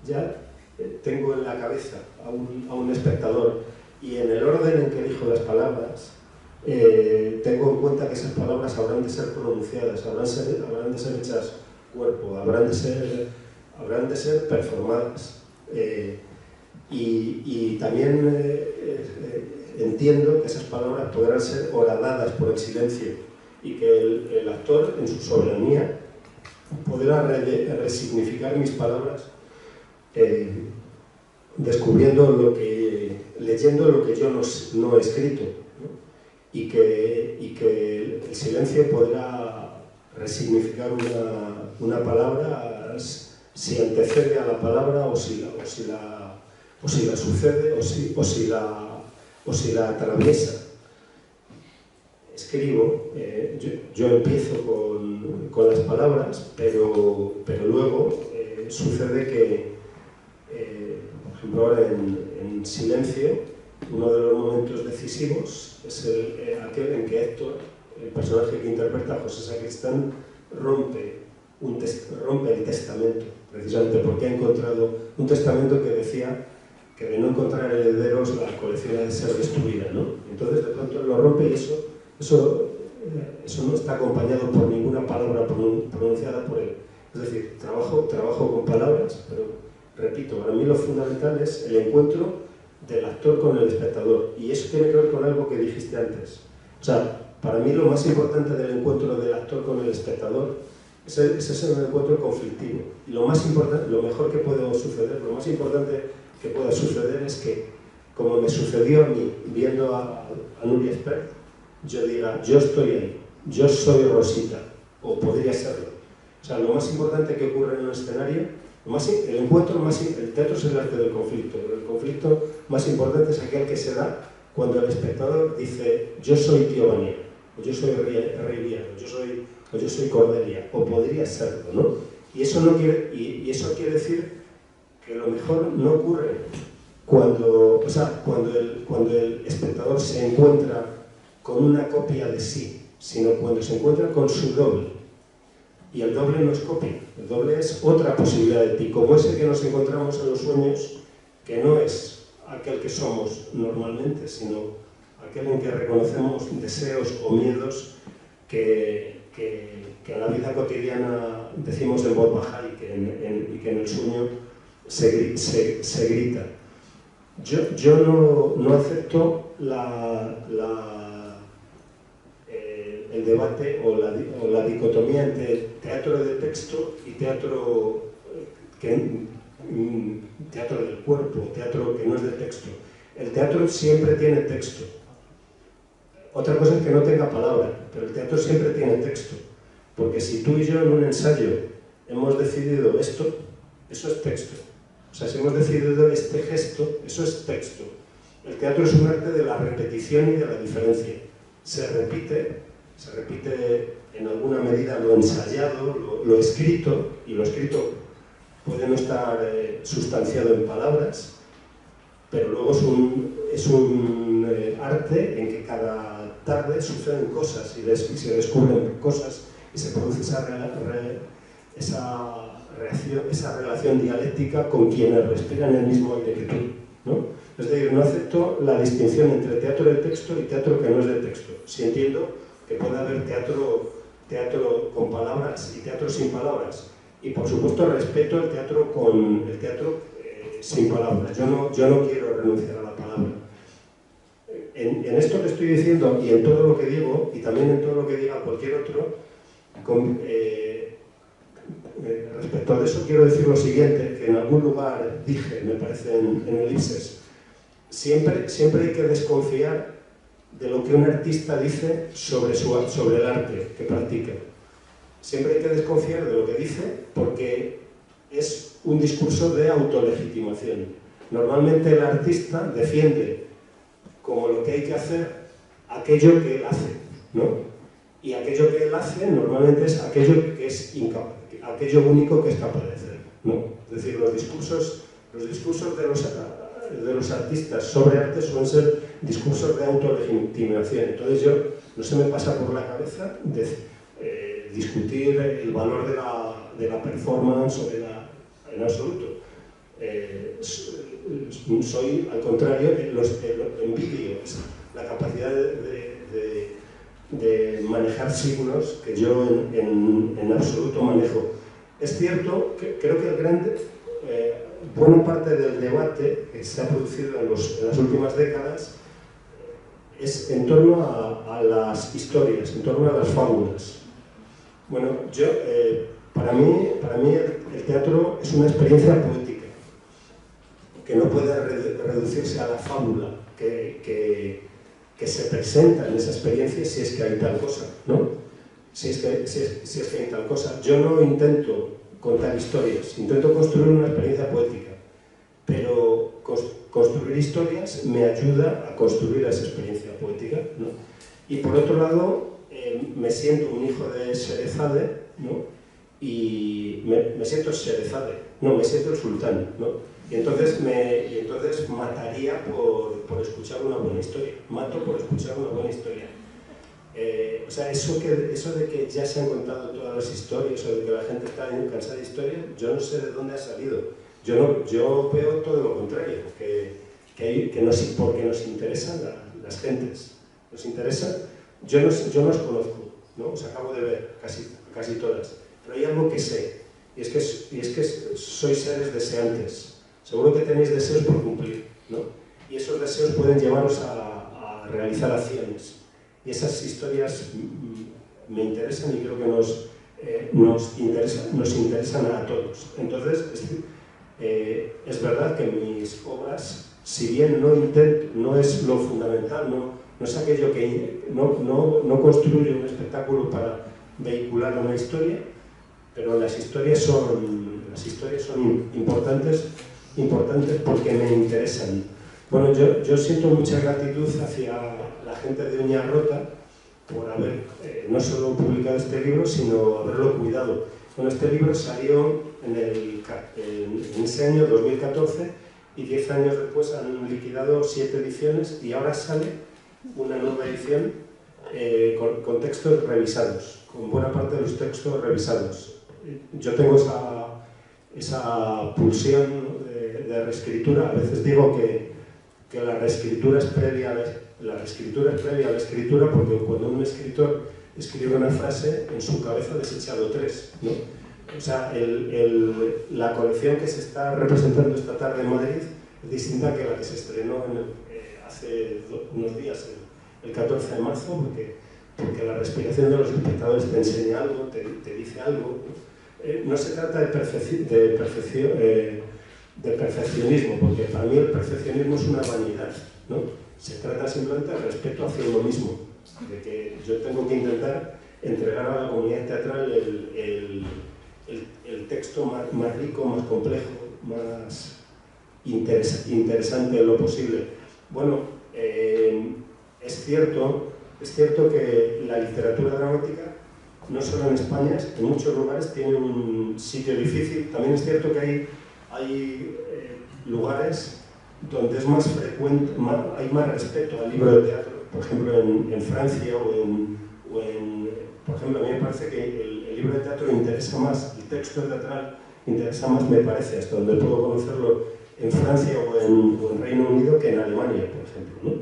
ya tengo en la cabeza a un espectador, y en el orden en que elijo las palabras, tengo en cuenta que esas palabras habrán de ser pronunciadas, habrán de ser hechas cuerpo, habrán de ser performadas. Y también entiendo que esas palabras podrán ser horadadas por el silencio, y que el actor, en su soberanía, podrá resignificar mis palabras, leyendo lo que yo no he escrito, ¿no? Y que el silencio podrá resignificar una palabra si antecede a la palabra o si la sucede o si la atraviesa. Escribo, yo empiezo con las palabras, pero luego sucede que, por ejemplo, ahora en silencio, uno de los momentos decisivos es aquel en que Héctor, el personaje que interpreta a José Sacristán, rompe el testamento, precisamente porque ha encontrado un testamento que decía que de no encontrar herederos la colección ha de ser destruida, ¿no? Entonces de pronto él lo rompe, y eso no está acompañado por ninguna palabra pronunciada por él. Es decir, trabajo con palabras, pero repito, para mí lo fundamental es el encuentro del actor con el espectador, y eso tiene que ver con algo que dijiste antes. O sea, para mí lo más importante del encuentro del actor con el espectador es ese encuentro conflictivo. Y lo mejor que puede suceder, lo más importante que pueda suceder es que, como me sucedió a mí viendo a Nuria Espert, yo diga, yo estoy ahí, yo soy Rosita, o podría serlo. O sea, lo más importante que ocurre en un escenario, el teatro es el arte del conflicto. El conflicto más importante es aquel que se da cuando el espectador dice, yo soy Tío Banier, o yo soy Rey Viano, o yo soy Cordelia, o podría serlo, ¿no? Y eso quiere decir que lo mejor no ocurre cuando el espectador se encuentra con una copia de sí, sino cuando se encuentra con su doble. Y el doble no es copia, el doble es otra posibilidad de ti, como ese que nos encontramos en los sueños, que no es aquel que somos normalmente, sino aquel en que reconocemos deseos o miedos que en la vida cotidiana decimos en voz baja y que en el sueño se grita. Yo no acepto el debate o la dicotomía entre teatro de texto y teatro del cuerpo, teatro que no es de texto. El teatro siempre tiene texto. Otra cosa es que no tenga palabra, pero el teatro siempre tiene texto. Porque si tú y yo en un ensayo hemos decidido esto, eso es texto. O sea, si hemos decidido este gesto, eso es texto. El teatro es un arte de la repetición y de la diferencia. Se repite en alguna medida lo ensayado, lo escrito, y lo escrito puede no estar sustanciado en palabras, pero luego es un arte en que cada tarde suceden cosas y se descubren cosas y se produce esa relación dialéctica con quienes respiran el mismo aire que tú, ¿no? Es decir, no acepto la distinción entre teatro de texto y teatro que no es de texto. Si entiendo que puede haber teatro teatro con palabras y teatro sin palabras. Y por supuesto respeto el teatro sin palabras. Yo no quiero renunciar a la palabra. En esto que estoy diciendo y en todo lo que digo, y también en todo lo que diga cualquier otro, respecto a eso quiero decir lo siguiente, que en algún lugar dije, me parece en el IPSES, siempre hay que desconfiar de lo que un artista dice sobre el arte que practica. Siempre hay que desconfiar de lo que dice porque es un discurso de autolegitimación. Normalmente el artista defiende como lo que hay que hacer aquello que él hace, ¿no? Y aquello que él hace normalmente es aquello que es aquello único que es capaz de hacer, ¿no? Es decir, los discursos de los artistas sobre arte suelen ser discursos de autolegitimación. Entonces no se me pasa por la cabeza discutir el valor de la performance en absoluto. Soy, al contrario, envidio la capacidad de manejar signos que yo en absoluto manejo. Es cierto que creo que buena parte del debate que se ha producido en las últimas décadas es en torno a las historias, en torno a las fábulas. Bueno, para mí el teatro es una experiencia poética que no puede reducirse a la fábula que se presenta en esa experiencia si es que hay tal cosa, ¿no? Si es que hay tal cosa. Yo no intento contar historias, intento construir una experiencia poética, pero construir historias me ayuda a construir esa experiencia poética, ¿no? Y por otro lado, me siento un hijo de Sherezade, ¿no? Y me siento Sherezade, no, me siento el sultán, ¿no? Y entonces mataría por escuchar una buena historia, mato por escuchar una buena historia. O sea, eso de que ya se han contado todas las historias o de que la gente está cansada de historias, yo no sé de dónde ha salido. Yo veo todo lo contrario, porque nos interesan las gentes, nos interesan. Yo no os conozco, ¿no? Os acabo de ver casi todas, pero hay algo que sé, y es que sois seres deseantes. Seguro que tenéis deseos por cumplir, ¿no? Y esos deseos pueden llevaros a realizar acciones. Y esas historias me interesan y creo que nos interesan a todos. Entonces, es verdad que mis obras, si bien no es lo fundamental, no es aquello que no construye un espectáculo para vehicular una historia, pero las historias son importantes porque me interesan. Bueno, yo siento mucha gratitud hacia la gente de Uña Rota por haber no solo publicado este libro, sino haberlo cuidado. Bueno, este libro salió en ese año 2014 y 10 años después han liquidado 7 ediciones y ahora sale una nueva edición con textos revisados, con buena parte de los textos revisados. Yo tengo esa pulsión de reescritura. A veces digo que la reescritura es previa a la escritura, porque cuando un escritor escribe una frase, en su cabeza ha desechado 3, ¿no? O sea, la colección que se está representando esta tarde en Madrid es distinta que la que se estrenó hace unos días, el 14 de marzo, porque la respiración de los espectadores te enseña algo, te dice algo, ¿no? No se trata de perfeccionismo, porque para mí el perfeccionismo es una vanidad, ¿no? Se trata simplemente de respeto hacia uno mismo, de que yo tengo que intentar entregar a la comunidad teatral el texto más rico, más complejo, más interesante de lo posible. Bueno, es cierto que la literatura dramática, no solo en España, en muchos lugares tiene un sitio difícil. También es cierto que hay lugares donde es más frecuente, hay más respeto al libro de teatro. Por ejemplo, en Francia por ejemplo, a mí me parece que el libro de teatro interesa más, el texto teatral interesa más, me parece, hasta donde puedo conocerlo, en Francia o en Reino Unido que en Alemania, por ejemplo, ¿no?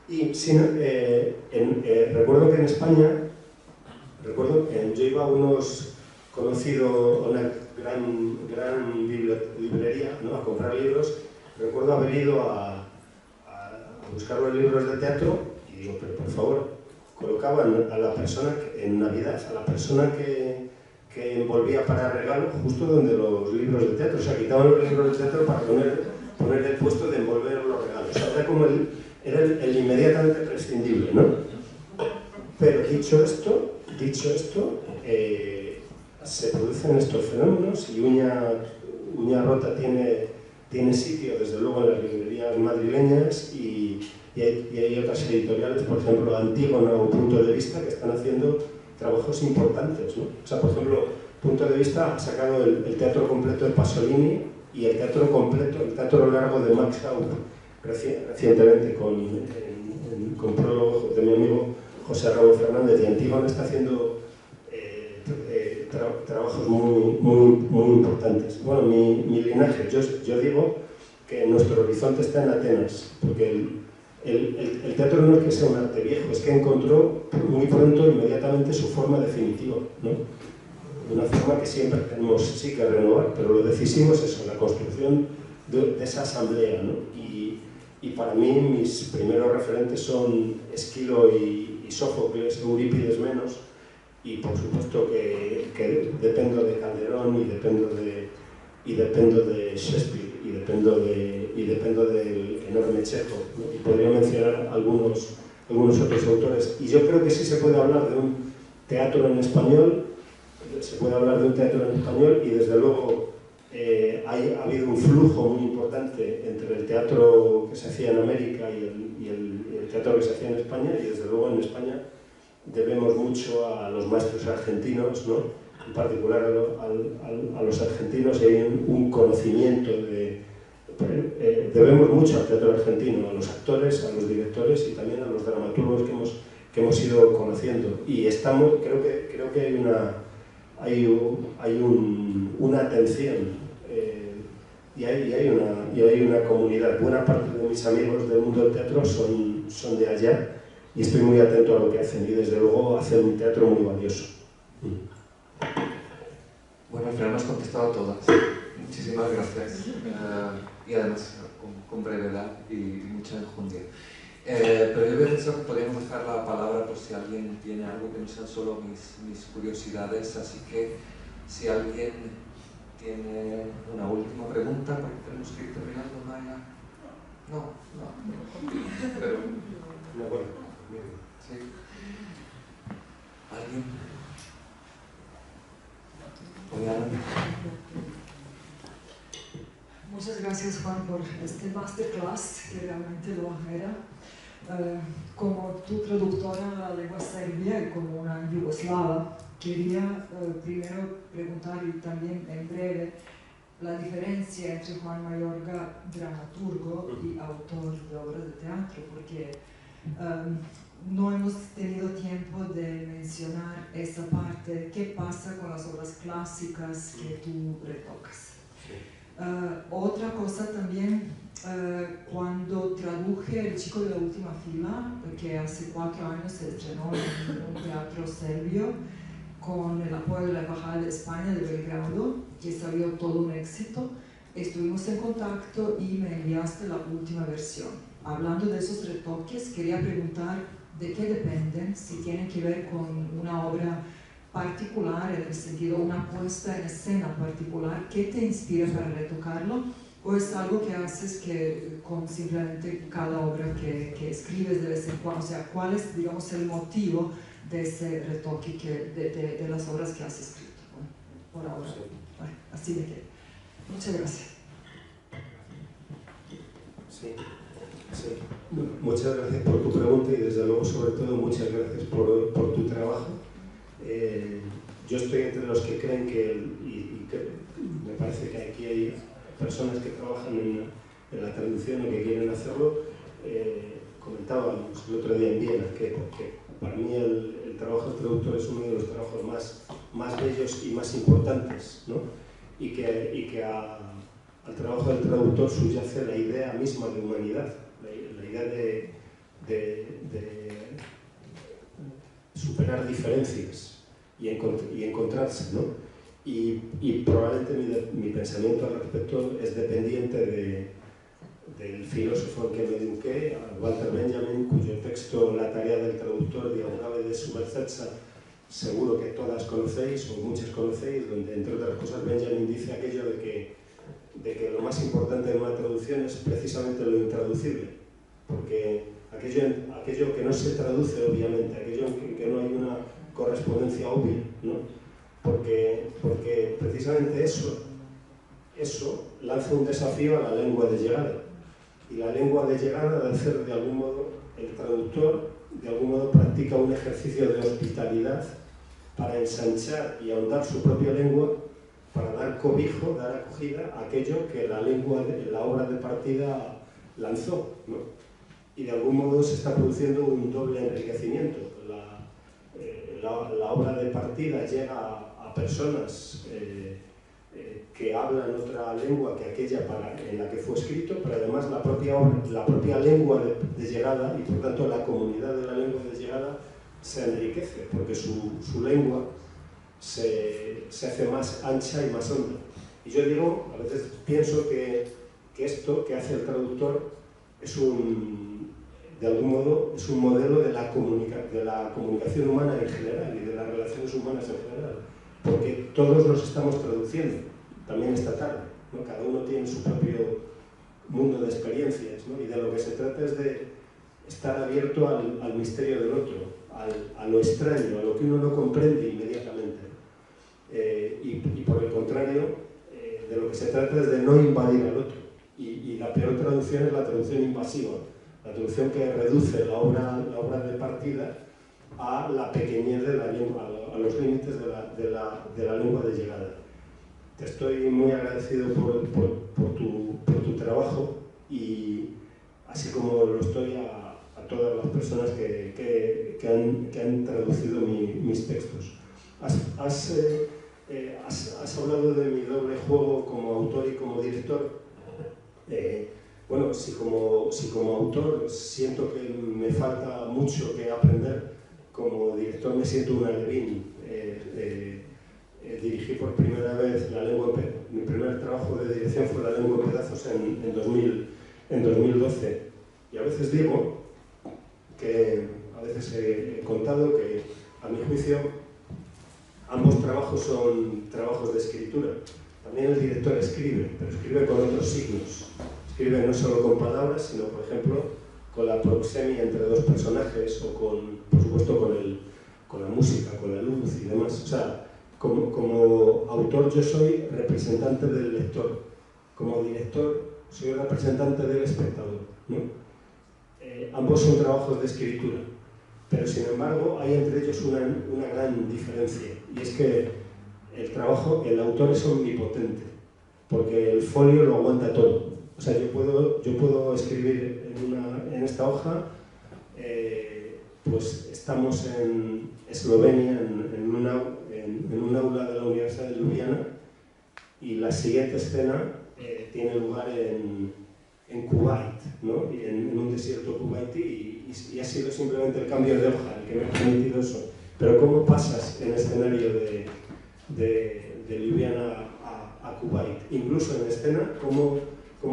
Y recuerdo que en España, yo iba a una gran librería, ¿no?, a comprar libros, recuerdo haber ido a buscar los libros de teatro y digo, pero por favor, colocaban a la persona en Navidad, a la persona que envolvía para regalo justo donde los libros de teatro, o sea, quitaban los libros de teatro para poner el puesto de envolver los regalos. O sea, era como el inmediatamente prescindible, ¿no? Pero dicho esto, se producen estos fenómenos y Uña Rota tiene sitio, desde luego, en las librerías madrileñas y hay otras editoriales, por ejemplo, Antígona o Punto de Vista, que están haciendo trabajos importantes, ¿no? O sea, por ejemplo, Punto de Vista ha sacado el teatro completo de Pasolini y el teatro largo de Max Aub, recientemente con prólogo de mi amigo José Ramón Fernández, y Antígona está haciendo trabajos muy importantes. Bueno, mi linaje, yo digo que nuestro horizonte está en Atenas, porque el teatro no es que sea un arte viejo, es que encontró muy pronto, inmediatamente, su forma definitiva, ¿no? Una forma que siempre tenemos sí que renovar, pero lo decisivo es eso, la construcción de esa asamblea, ¿no? Y para mí mis primeros referentes son Esquilo y Sófocles, Eurípides menos, y por supuesto que dependo de Calderón y dependo de Shakespeare y dependo del enorme Chekhov, ¿no? Y podría mencionar algunos otros autores. Y yo creo que sí se puede hablar de un teatro en español, y desde luego ha habido un flujo muy importante entre el teatro que se hacía en América y el teatro que se hacía en España, y desde luego en España debemos mucho a los maestros argentinos, ¿no? En particular a los argentinos, y hay un conocimiento debemos mucho al teatro argentino, a los actores, a los directores y también a los dramaturgos que hemos ido conociendo. Y creo que hay una atención y hay una comunidad. Buena parte de mis amigos del mundo del teatro son de allá, y estoy muy atento a lo que hacen, y desde luego hacen un teatro muy valioso. Bueno, al final me has contestado todas. Muchísimas gracias. Y además con brevedad y mucha enjundia. Pero yo había pensado que podríamos dejar la palabra por si alguien tiene algo que no sean solo mis curiosidades, así que si alguien tiene una última pregunta, porque tenemos que ir terminando, Maya. No. Pero... ¿Sí? ¿Alguien? Muchas gracias, Juan, por este masterclass, que realmente lo era. Como tu traductora a la lengua serbia y como una yugoslava, quería primero preguntar, y también en breve, la diferencia entre Juan Mayorga, dramaturgo, y autor de obras de teatro, porque no hemos tenido tiempo de mencionar esa parte. ¿Qué pasa con las obras clásicas que tú retocas? Otra cosa también, cuando traduje El chico de la última fila, que hace 4 años se estrenó en un teatro serbio con el apoyo de la Embajada de España de Belgrado, que salió todo un éxito, estuvimos en contacto y me enviaste la última versión. Hablando de esos retoques, quería preguntar de qué dependen, si tienen que ver con una obra particular, en el sentido una puesta en escena particular, ¿qué te inspira para retocarlo? ¿O es algo que haces con simplemente cada obra que escribes de vez en cuando? O sea, ¿cuál es, digamos, el motivo de ese retoque de las obras que has escrito? Bueno, por ahora, bueno, así de que. Muchas gracias. Sí. Muchas gracias por tu pregunta y desde luego, sobre todo, muchas gracias por tu trabajo. Yo estoy entre los que creen y me parece que aquí hay personas que trabajan en la traducción o que quieren hacerlo. Comentábamos el otro día en Viena que para mí el trabajo del traductor es uno de los trabajos más bellos y más importantes, ¿no? Y que al trabajo del traductor subyace la idea misma de humanidad, la idea de superar diferencias. y encontrarse, ¿no? Y probablemente mi pensamiento al respecto es dependiente del filósofo en que me eduqué, Walter Benjamin, cuyo texto La tarea del traductor, Die Aufgabe des Übersetzers, seguro que todas conocéis o muchas conocéis, donde entre otras cosas Benjamin dice aquello de que lo más importante de una traducción es precisamente lo intraducible, porque aquello que no se traduce obviamente, aquello en que no hay una correspondencia obvia, ¿no? Porque precisamente eso lanza un desafío a la lengua de llegada, y la lengua de llegada debe ser de algún modo, el traductor de algún modo practica un ejercicio de hospitalidad para ensanchar y ahondar su propia lengua, para dar cobijo, dar acogida a aquello que la obra de partida lanzó, ¿no? Y de algún modo se está produciendo un doble enriquecimiento. La obra de partida llega a personas que hablan otra lengua que aquella en la que fue escrito, pero además la propia lengua de llegada, y por tanto la comunidad de la lengua de llegada, se enriquece, porque su lengua se hace más ancha y más honda. Y yo digo, a veces pienso que esto que hace el traductor de algún modo es un modelo de la comunicación humana en general y de las relaciones humanas en general, porque todos nos estamos traduciendo, también esta tarde, ¿no? Cada uno tiene su propio mundo de experiencias, ¿no? Y de lo que se trata es de estar abierto al misterio del otro, a lo extraño, a lo que uno no comprende inmediatamente. Y por el contrario, de lo que se trata es de no invadir al otro. Y la peor traducción es la traducción invasiva, la traducción que reduce la obra de partida a la pequeñez de la lengua, a los límites de la lengua de llegada. Te estoy muy agradecido por tu trabajo, y así como lo estoy a todas las personas que han traducido mis textos. Has hablado de mi doble juego como autor y como director. Bueno, si como autor siento que me falta mucho que aprender, como director me siento un alevín. Dirigí por primera vez mi primer trabajo de dirección fue La lengua en pedazos en 2012. Y a veces digo a veces he contado que, a mi juicio, ambos trabajos son trabajos de escritura. También el director escribe, pero escribe con otros signos. Escribe no solo con palabras, sino, por ejemplo, con la proxemia entre dos personajes, o por supuesto, con la música, con la luz y demás. O sea, como autor yo soy representante del lector, como director soy representante del espectador, ¿no? Ambos son trabajos de escritura, pero sin embargo hay entre ellos una gran diferencia, y es que el autor es omnipotente, porque el folio lo aguanta todo. O sea, yo puedo escribir en esta hoja, pues estamos en Eslovenia, en un aula de la Universidad de Ljubljana, y la siguiente escena tiene lugar en Kuwait, ¿no? En un desierto kuwaití, y ha sido simplemente el cambio de hoja el que me ha permitido eso. Pero ¿cómo pasas en el escenario de Ljubljana a Kuwait? Incluso en escena, ¿cómo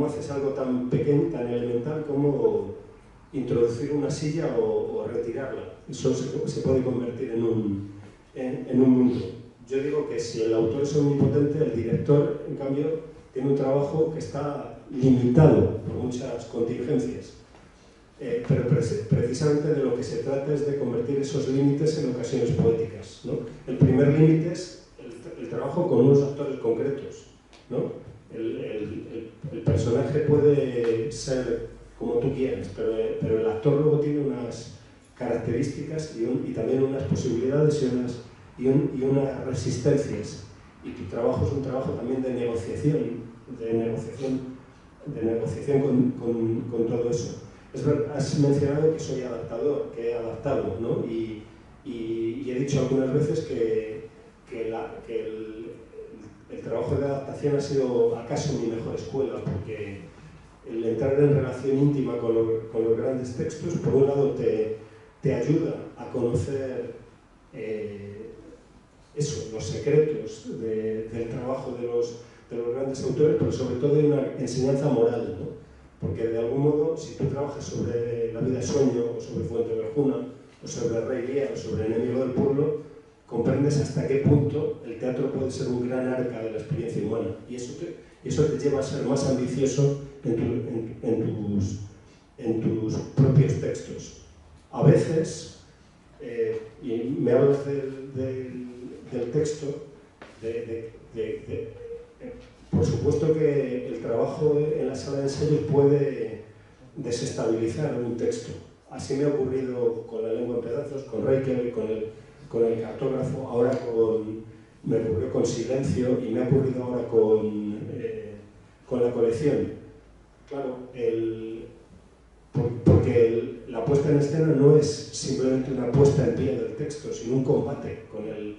haces algo tan pequeño, tan elemental como introducir una silla o retirarla? Eso se puede convertir en un mundo. Yo digo que si el autor es omnipotente, el director, en cambio, tiene un trabajo que está limitado por muchas contingencias. Pero precisamente de lo que se trata es de convertir esos límites en ocasiones poéticas, ¿no? El primer límite es el trabajo con unos actores concretos, ¿no? El personaje puede ser como tú quieras, pero el actor luego tiene unas características y también unas posibilidades y unas resistencias. Y tu trabajo es un trabajo también de negociación con todo eso. Es verdad, has mencionado que soy adaptador, que he adaptado, ¿no? Y he dicho algunas veces que el trabajo de adaptación ha sido acaso mi mejor escuela, porque el entrar en relación íntima con los grandes textos, por un lado te ayuda a conocer eso, los secretos del trabajo de los grandes autores, pero sobre todo de una enseñanza moral, ¿no? Porque de algún modo, si tú trabajas sobre La vida sueño, o sobre Fuenteovejuna, o sobre Rey Lear, o sobre Enemigo del pueblo, comprendes hasta qué punto el teatro puede ser un gran arca de la experiencia humana. Y eso te lleva a ser más ambicioso en tus propios textos. A veces, y me hablas del texto, por supuesto que el trabajo en la sala de ensayo puede desestabilizar un texto. Así me ha ocurrido con La lengua en pedazos, con Reikel, con el cartógrafo, ahora me ocurrió con Silencio y me ha ocurrido ahora con la colección. Claro, porque la puesta en escena no es simplemente una puesta en pie del texto, sino un combate con el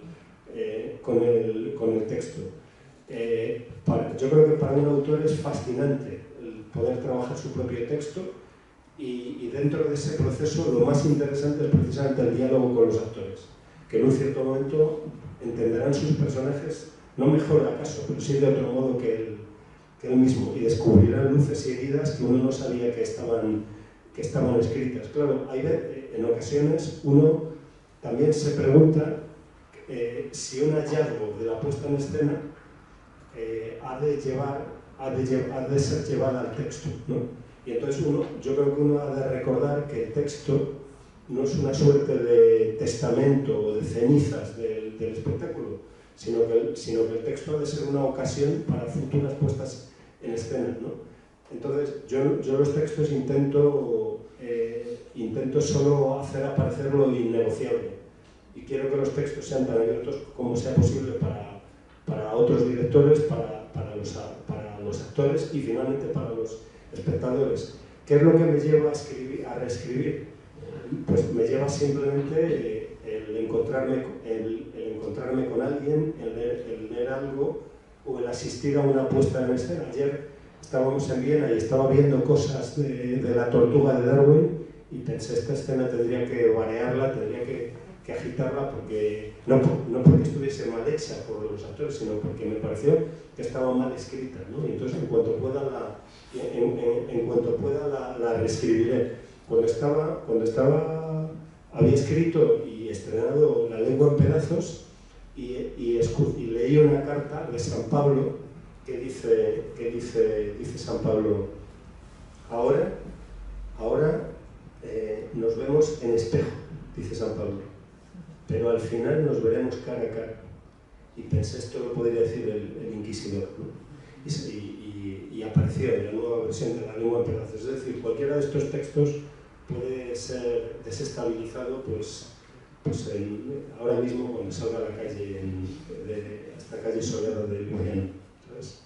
texto. Yo creo que para un autor es fascinante el poder trabajar su propio texto y dentro de ese proceso lo más interesante es precisamente el diálogo con los actores, que en un cierto momento entenderán sus personajes, no mejor acaso, pero sí de otro modo que él mismo, y descubrirán luces y heridas que uno no sabía que estaban escritas. Claro, en ocasiones uno también se pregunta si un hallazgo de la puesta en escena ha de ser llevada al texto, ¿no? Y entonces yo creo que uno ha de recordar que el texto no es una suerte de testamento o de cenizas del espectáculo, sino que el texto ha de ser una ocasión para futuras puestas en escena, ¿no? Entonces yo los textos intento solo hacer aparecer lo innegociable, y quiero que los textos sean tan abiertos como sea posible para otros directores, para los actores y finalmente para los espectadores. ¿Qué es lo que me lleva a reescribir? Pues me lleva simplemente el encontrarme con alguien, el leer algo o el asistir a una puesta en escena. Ayer estábamos en Viena y estaba viendo cosas de la tortuga de Darwin y pensé, esta escena tendría que variarla, tendría que agitarla, porque no porque estuviese mal hecha por los actores, sino porque me pareció que estaba mal escrita, ¿no? Y entonces en cuanto pueda la reescribiré. Había escrito y estrenado La lengua en pedazos y leí una carta de San Pablo que dice San Pablo: ahora nos vemos en espejo, dice San Pablo, pero al final nos veremos cara a cara. Y pensé, esto lo podría decir el inquisidor, ¿no? Y apareció en la nueva versión de La lengua en pedazos. Es decir, cualquiera de estos textos puede ser desestabilizado ahora mismo cuando salga a la calle, esta calle soleada de Ljubljana, ¿sabes?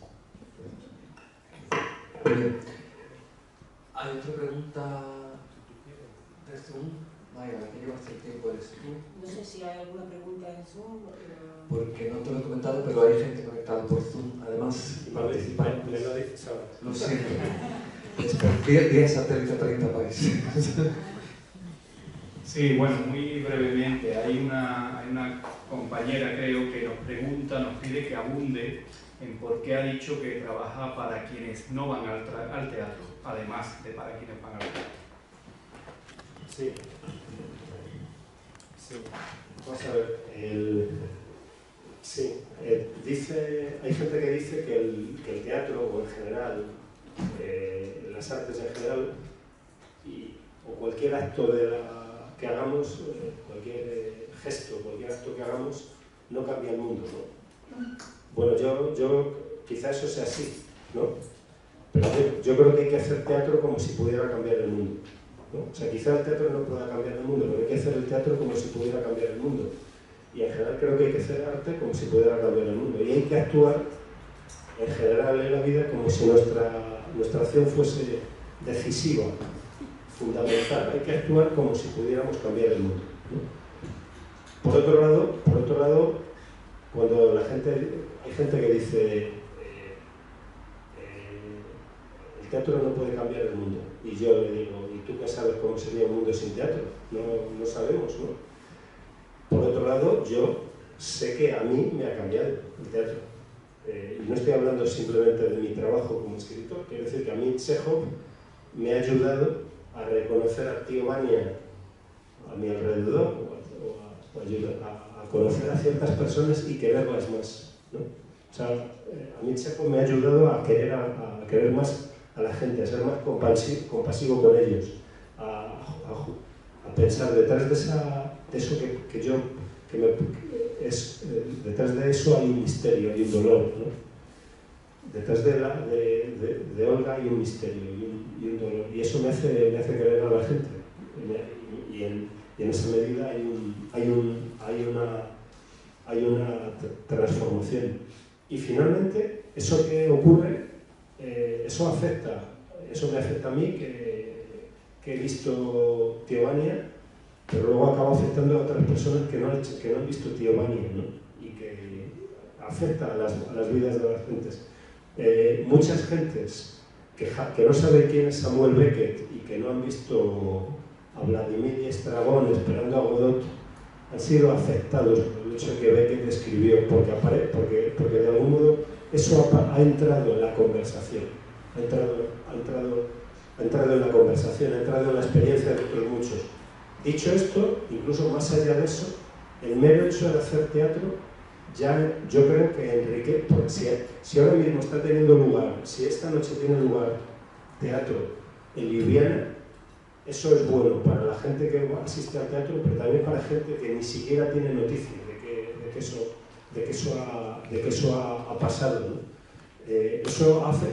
Bien. ¿Hay otra pregunta de Zoom? Maya, ¿qué llevas el tiempo? ¿Eres tú? No sé si hay alguna pregunta en Zoom. Porque no te lo he comentado, pero hay gente conectada por Zoom, además participantes. Me lo dices ahora. Lo siento. Es 10 satélite 30 países. Sí, bueno, muy brevemente. Hay una compañera, creo, que nos pide que abunde en por qué ha dicho que trabaja para quienes no van al teatro, además de para quienes van al teatro. Sí. Vamos a ver. Hay gente que dice que el teatro, o en general, las artes en general, o cualquier acto que hagamos, cualquier gesto, cualquier acto que hagamos, no cambia el mundo, ¿no? Bueno, yo quizá eso sea así, ¿no? Pero yo creo que hay que hacer teatro como si pudiera cambiar el mundo, ¿no? O sea, quizá el teatro no pueda cambiar el mundo, pero hay que hacer el teatro como si pudiera cambiar el mundo. Y en general creo que hay que hacer arte como si pudiera cambiar el mundo. Y hay que actuar en general en la vida como si nuestra acción fuese decisiva, fundamental. Hay que actuar como si pudiéramos cambiar el mundo, ¿no? Por otro lado, cuando hay gente que dice el teatro no puede cambiar el mundo, y yo le digo, ¿y tú qué sabes cómo sería un mundo sin teatro? No sabemos, ¿no? Por otro lado, yo sé que a mí me ha cambiado el teatro. Y no estoy hablando simplemente de mi trabajo como escritor, quiero decir que a mí Chekhov me ha ayudado a reconocer a Tío Vania a mi alrededor, a conocer a ciertas personas y quererlas más, ¿no? O sea, a mí Chekhov me ha ayudado a querer más a la gente, a ser más compasivo con ellos, a pensar detrás de eso detrás de eso hay un misterio, hay un dolor, ¿no? Detrás de Olga hay un misterio y un dolor, y eso me hace querer a la gente, y en esa medida hay una transformación. Y finalmente, eso que ocurre, eso me afecta a mí, que he visto Tío Vania, pero luego acaba afectando a otras personas que no han visto Tío Vania, ¿no? Y que afecta a las vidas de las gentes. Muchas gentes que no saben quién es Samuel Beckett y que no han visto a Vladimir y Estragón esperando a Godot han sido afectados por el hecho de que Beckett escribió, porque de algún modo eso ha entrado en la conversación, ha entrado en la conversación, ha entrado en la experiencia de otros muchos. Dicho esto, incluso más allá de eso, el mero hecho de hacer teatro, ya yo creo que enriquece, porque si ahora mismo está teniendo lugar, si esta noche tiene lugar teatro en Ljubljana, eso es bueno para la gente que asiste al teatro, pero también para gente que ni siquiera tiene noticia de que eso ha pasado, ¿no? Eso hace,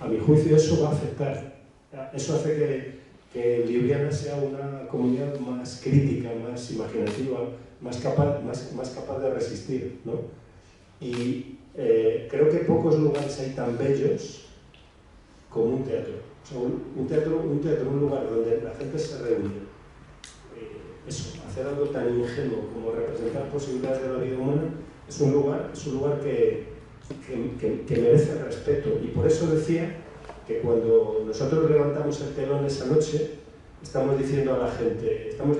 a mi juicio, eso va a afectar. Eso hace que Ljubljana sea una comunidad más crítica, más imaginativa, más capaz de resistir, ¿no? Y creo que pocos lugares hay tan bellos como un teatro. O sea, un lugar donde la gente se reúne. Hacer algo tan ingenuo como representar posibilidades de la vida humana es un lugar que merece respeto. Y por eso decía que cuando nosotros levantamos el telón esa noche, estamos diciendo a la gente, estamos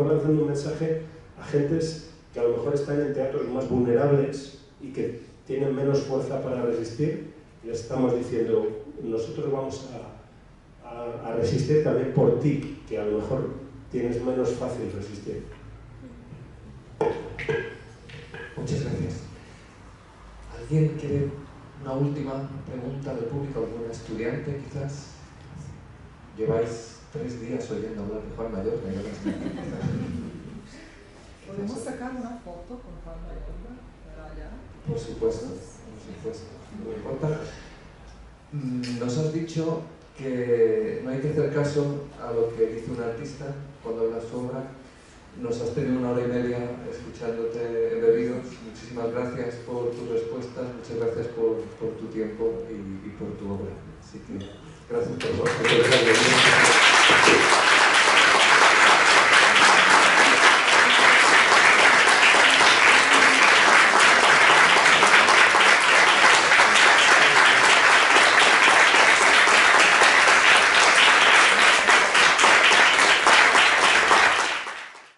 lanzando un mensaje a gentes que a lo mejor están en teatros más vulnerables y que tienen menos fuerza para resistir. Les estamos diciendo, nosotros vamos a resistir también por ti, que a lo mejor tienes menos fácil resistir. Muchas gracias. ¿Alguien quiere una última pregunta del público? ¿Algún estudiante quizás? Lleváis 3 días oyendo hablar de Juan Mayorga. ¿Podemos sacar una foto con Juan Mayorga para allá? Por supuesto, no importa. Nos has dicho que no hay que hacer caso a lo que dice un artista cuando habla su obra. Nos has tenido 1 hora y media escuchándote embebidos. Muchísimas gracias por tus respuestas, muchas gracias por tu tiempo y por tu obra. Así que gracias por todo.